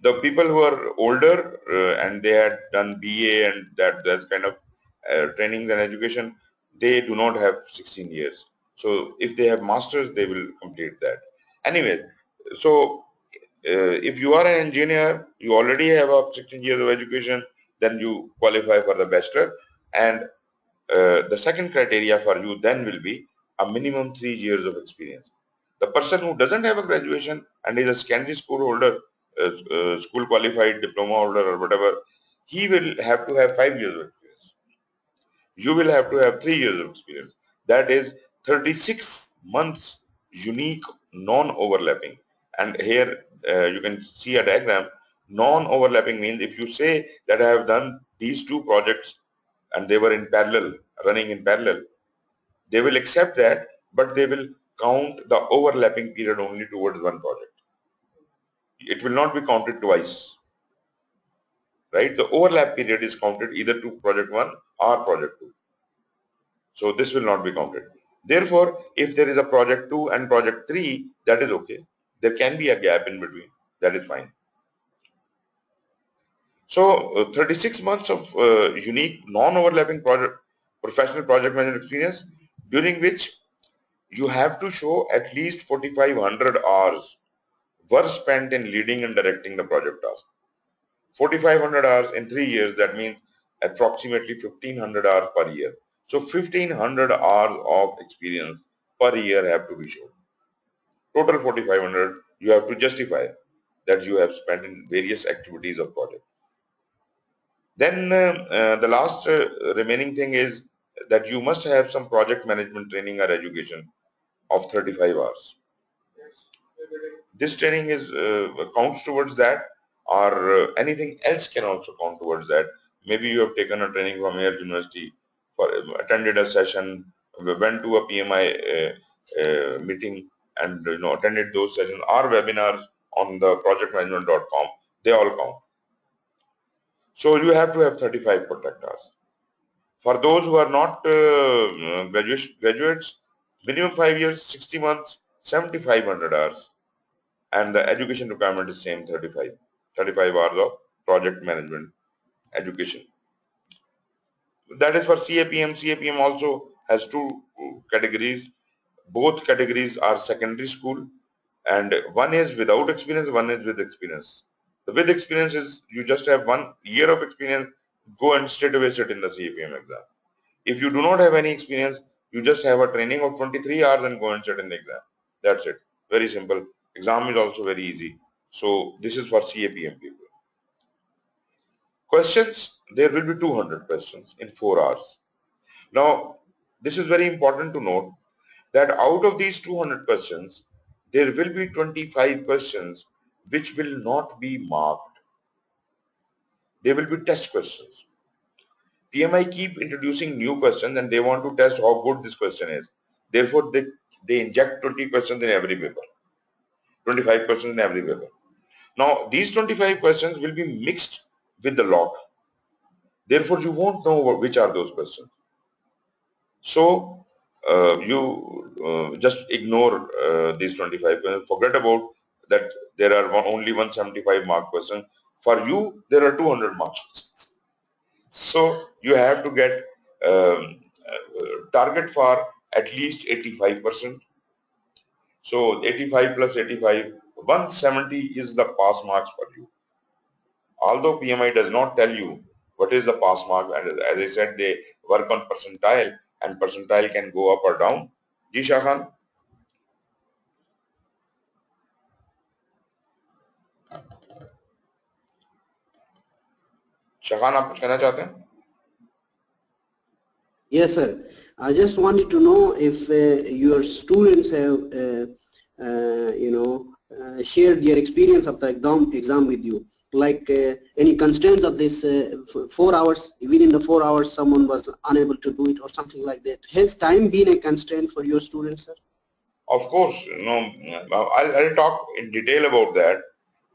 The people who are older and they had done BA and that's kind of training and education, they do not have 16 years. So if they have masters, they will complete that. Anyway, so if you are an engineer, you already have a 16 years of education, then you qualify for the bachelor, and the second criteria for you then will be a minimum 3 years of experience. The person who doesn't have a graduation and is a secondary school holder, school qualified diploma holder or whatever, he will have to have 5 years of experience. You will have to have 3 years of experience. That is 36 months unique non-overlapping. And here you can see a diagram. Non-overlapping means if you say that I have done these two projects and they were in parallel, running in parallel, they will accept that, but they will count the overlapping period only towards one project. It will not be counted twice, right? The overlap period is counted either to project 1 or project 2. So this will not be counted. Therefore, if there is a project 2 and project 3, that is okay. There can be a gap in between. That is fine. So 36 months of unique non-overlapping professional project management experience, during which you have to show at least 4,500 hours were spent in leading and directing the project task. 4,500 hours in 3 years, that means approximately 1,500 hours per year. So 1,500 hours of experience per year have to be shown. Total 4,500 you have to justify that you have spent in various activities of project. Then the last remaining thing is that you must have some project management training or education of 35 hours. This training is counts towards that, or anything else can also count towards that. Maybe you have taken a training from Air University, attended a session, went to a PMI meeting and attended those sessions or webinars on the projectmanagement.com. They all count. So you have to have 35 project hours. For those who are not graduates, minimum 5 years, 60 months, 7,500 hours. And the education requirement is same, 35 hours of project management education. That is for CAPM. CAPM also has two categories. Both categories are secondary school, and one is without experience, one is with experience. The with experience is you just have 1 year of experience, go and straight away sit in the CAPM exam. If you do not have any experience, you just have a training of 23 hours and go and sit in the exam. That's it. Very simple. Exam is also very easy. So this is for CAPM people. Questions, there will be 200 questions in 4 hours. Now, this is very important to note that out of these 200 questions, there will be 25 questions which will not be marked. They will be test questions. PMI keep introducing new questions and they want to test how good this question is. Therefore, they inject 20 questions in every paper, 25 questions in every paper. Now, these 25 questions will be mixed with the log. Therefore, you won't know which are those questions. So, you just ignore these 25 questions. Forget about that there are only 175 mark questions. For you, there are 200 mark questions. So, you have to get target for at least 85%. So 85 plus 85, 170 is the pass marks for you. Although PMI does not tell you what is the pass mark, and as I said, they work on percentile, and percentile can go up or down. Ji Shah Khan? Shah Khan, आप कुछ कहना चाहते हैं? Yes, sir. I just wanted to know if your students have, shared their experience of the exam with you. Like any constraints of this 4 hours, within the 4 hours someone was unable to do it or something like that. Has time been a constraint for your students, sir? Of course, I'll talk in detail about that.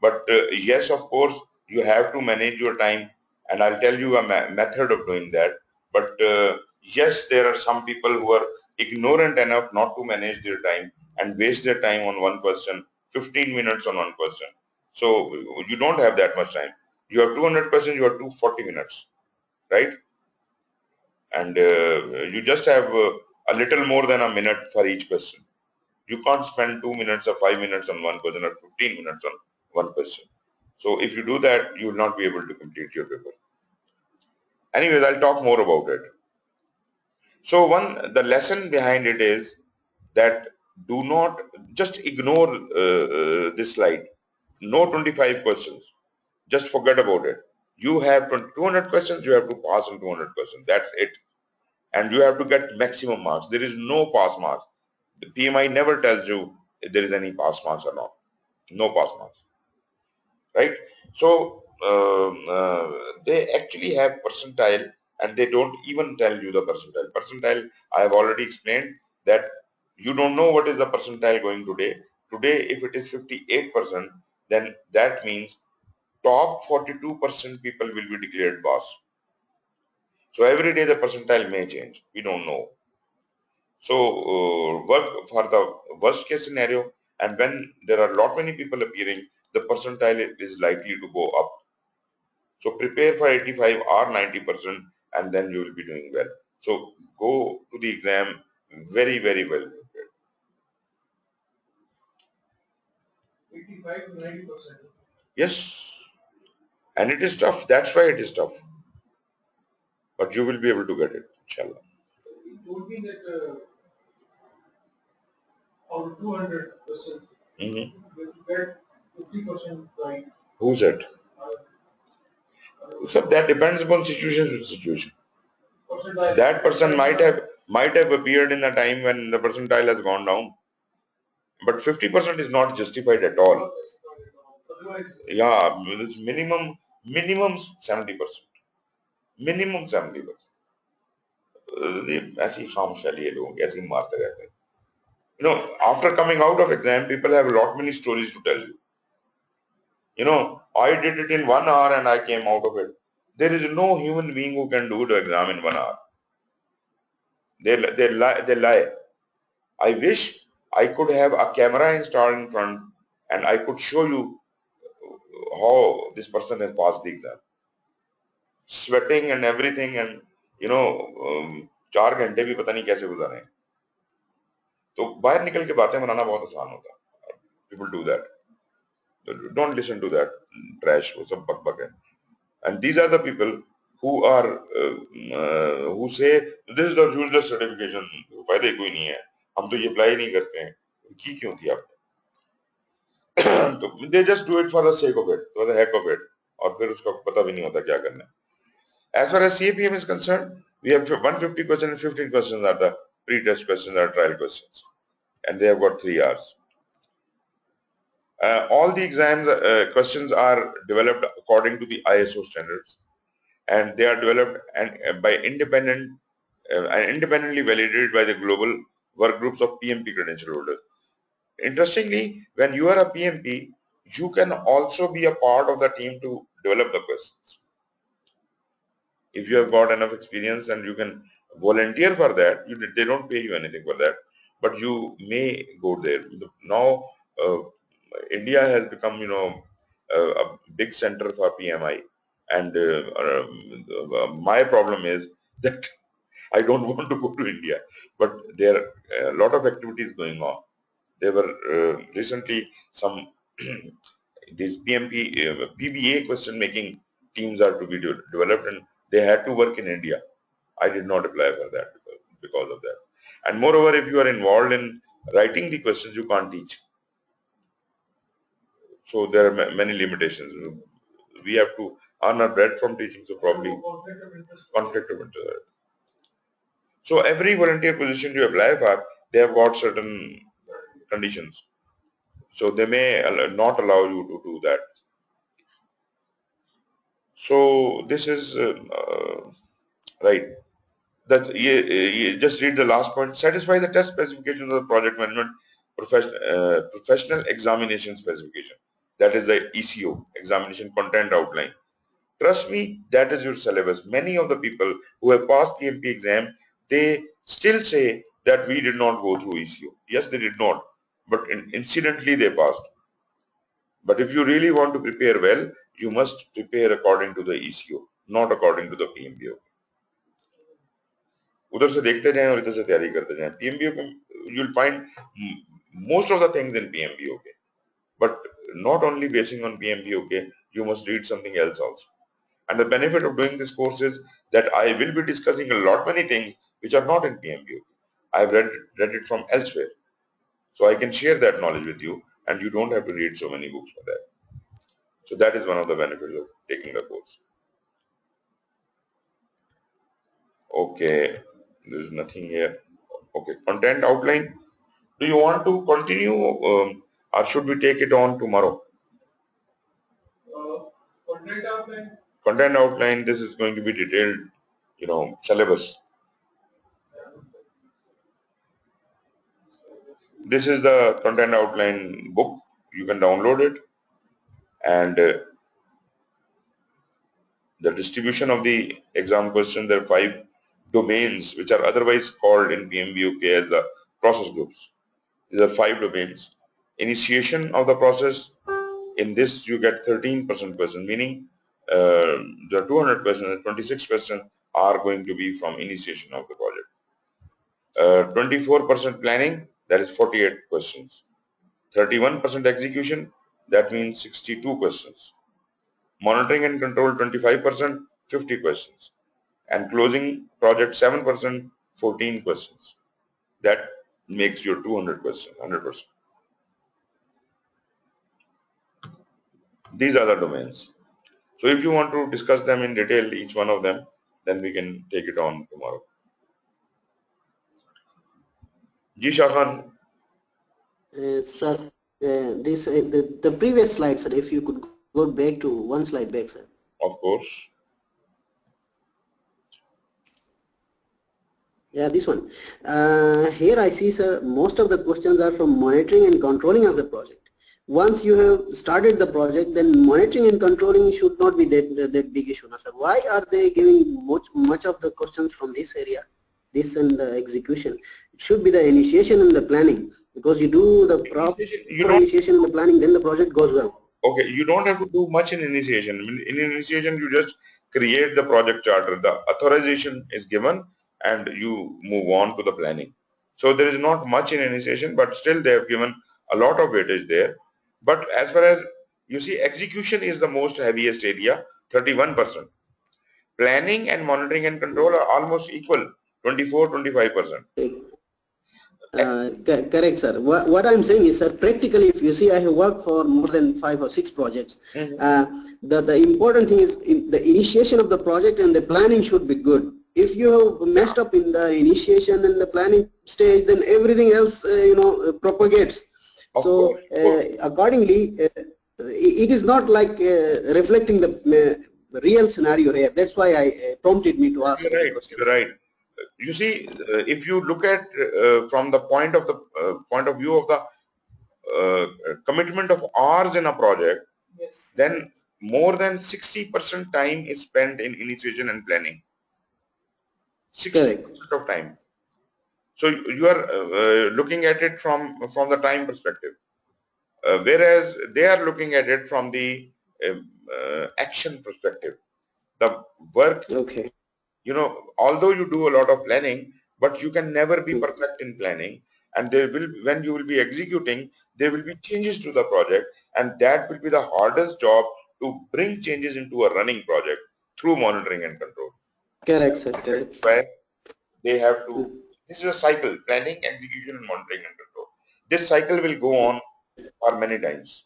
But yes, of course, you have to manage your time, and I'll tell you a method of doing that. But yes, there are some people who are ignorant enough not to manage their time and waste their time on one question, 15 minutes on one question. So you don't have that much time. You have 200 questions, you have 240 minutes, right? And you just have a little more than a minute for each question. You can't spend 2 minutes or 5 minutes on one question or 15 minutes on one question. So if you do that, you will not be able to complete your paper. Anyways, I'll talk more about it. So the lesson behind it is that do not just ignore this slide. No 25 questions. Just forget about it. You have 200 questions, you have to pass on 200 questions. That's it. And you have to get maximum marks. There is no pass marks. The PMI never tells you if there is any pass marks or not. No pass marks, right? So they actually have percentile, and they don't even tell you the percentile. Percentile, I have already explained that you don't know what is the percentile going today. Today, if it is 58%, then that means top 42% people will be declared pass. So every day the percentile may change. We don't know. So work for the worst case scenario, and when there are lot many people appearing, the percentile is likely to go up. So prepare for 85 or 90%, and then you will be doing well. So go to the exam very, very well prepared. 85 to 90%. Yes, and it is tough. That's why it is tough. But you will be able to get it, inshallah. It told me that out of 200 questions, you get 50% right. Who's it? So that depends upon situation to situation. That person might have appeared in a time when the percentile has gone down, but 50% is not justified at all. Yeah, it's minimum 70%. Minimum 70%. ऐसी खामख्याली है लोग ऐसे ही मारते रहते हैं. You know, after coming out of exam, people have a lot many stories to tell you. You know, I did it in 1 hour and I came out of it. There is no human being who can do the exam in 1 hour. They lie. I wish I could have a camera installed in front and I could show you how this person has passed the exam. Sweating and everything, and you know, 4 घंटे भी पता नहीं कैसे गुजारे. तो बाहर निकल के बातें बनाना बहुत आसान होता है. People do that. Don't listen to that trash. वो सब बक है. And these are the people who are who say this is the useless certification. फायदे कोई नहीं है. हम तो ये अप्लाई नहीं करते हैं. की क्यों थी आप? They just do it for the sake of it, for the heck of it, और फिर उसका पता भी नहीं होता क्या करना है. As far as CAPM is concerned, we have 150 questions and 15 questions are the pre-test questions or trial questions, and they have got 3 hours. All the exams questions are developed according to the ISO standards, and they are developed and by independently validated by the global work groups of PMP credential holders. Interestingly, when you are a PMP, you can also be a part of the team to develop the questions. If you have got enough experience and you can volunteer for that, they don't pay you anything for that, but you may go there. Now, India has become, you know, a big center for PMI, and my problem is that I don't want to go to India, but there are a lot of activities going on. There were recently some these PMP PBA question making teams are to be developed, and they had to work in India. I did not apply for that because of that. And moreover, if you are involved in writing the questions, you can't teach. So there are many limitations. We have to earn our bread from teaching, so probably conflict of interest. So every volunteer position you apply for, they have got certain conditions. So they may not allow you to do that. So this is right. That you just read the last point. Satisfy the test specifications of the project management professional examination specification. That is the ECO, examination content outline. Trust me, that is your syllabus. Many of the people who have passed PMP exam, they still say that we did not go through ECO. Yes, they did not, but incidentally they passed. But if you really want to prepare well, you must prepare according to the ECO, not according to the PMBOK. उधर से देखते जाएं और इधर से तैयारी करते जाएं. PMBOK, you'll find most of the things in PMBOK, but not only basing on PMBOK, you must read something else also. And the benefit of doing this course is that I will be discussing a lot many things which are not in PMBOK. I've read it from elsewhere, so I can share that knowledge with you, and you don't have to read so many books for that. So that is one of the benefits of taking the course. Okay, there is nothing here. Okay, content outline. Do you want to continue or should we take it on tomorrow? Content outline. Content outline, this is going to be detailed, syllabus. This is the content outline book. You can download it, and the distribution of the exam question, there are 5 domains which are otherwise called in PMBOK as the process groups. These are 5 domains. Initiation of the process, in this you get 13% question, meaning the 200 questions, 26 questions are going to be from initiation of the project. 24% planning, that is 48 questions. 31% execution, that means 62 questions. Monitoring and control 25%, 50 questions. And closing project 7%, 14 questions. That makes your 200 questions, 100%. These are the domains. So if you want to discuss them in detail, each one of them, then we can take it on tomorrow. Ji Shakhan. Sir, the previous slide, sir, if you could go back to one slide back, sir. Of course. Yeah, this one. Here I see, sir, most of the questions are from monitoring and controlling of the project. Once you have started the project, then monitoring and controlling should not be that big issue, sir. Why are they giving much of the questions from this area, this and the execution? It should be the initiation and the planning, because you do the proper initiation and the planning, then the project goes well. Okay, you don't have to do much in initiation. In initiation, you just create the project charter. The authorization is given and you move on to the planning. So there is not much in initiation, but still they have given a lot of weightage there. But as far as you see, execution is the most heaviest area, 31%. Planning and monitoring and control are almost equal, 24-25%. Correct, sir. What I'm saying is, sir, practically, if you see, I have worked for more than 5 or 6 projects. The important thing is the initiation of the project and the planning should be good. If you have messed up in the initiation and the planning stage, then everything else, propagates. So accordingly, it is not like reflecting the real scenario here. That's why I prompted me to ask the question. Right. You see, if you look at from the point of view of the commitment of hours in a project, yes, then more than 60% time is spent in initiation and planning. 60% of time. So you are looking at it from the time perspective, whereas they are looking at it from the action perspective. The work. Okay. Although you do a lot of planning, but you can never be perfect in planning, and when you will be executing, there will be changes to the project, and that will be the hardest job to bring changes into a running project through monitoring and control. Correct, sir. Correct. Where they have to, this is a cycle, planning, execution, and monitoring and control. This cycle will go on for many times.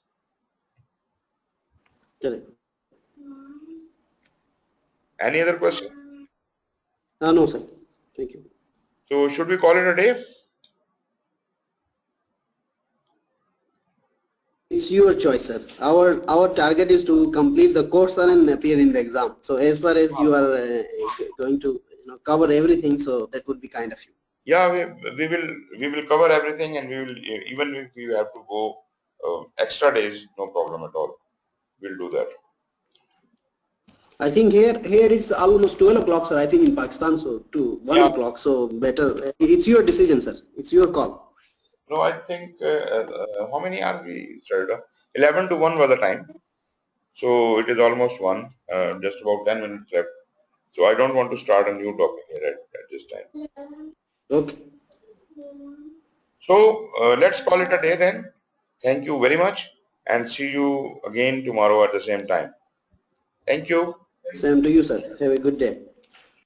Correct. Any other question? No, sir. Thank you. So should we call it a day? It's your choice, sir. Our target is to complete the course, sir, and appear in the exam. So as far as you are going to cover everything, so that would be kind of you. Yeah, we will cover everything, and we will, even if we have to go extra days, no problem at all. We'll do that. I think here it's almost 12 o'clock, sir. I think in Pakistan, so to 1 o'clock. So better. It's your decision, sir. It's your call. No, I think how many hours we started? 11 to 1 was the time. So it is almost 1. Just about 10 minutes left. So I don't want to start a new topic here at this time. Okay. So let's call it a day then. Thank you very much, and see you again tomorrow at the same time. Thank you. Same to you, sir. Have a good day.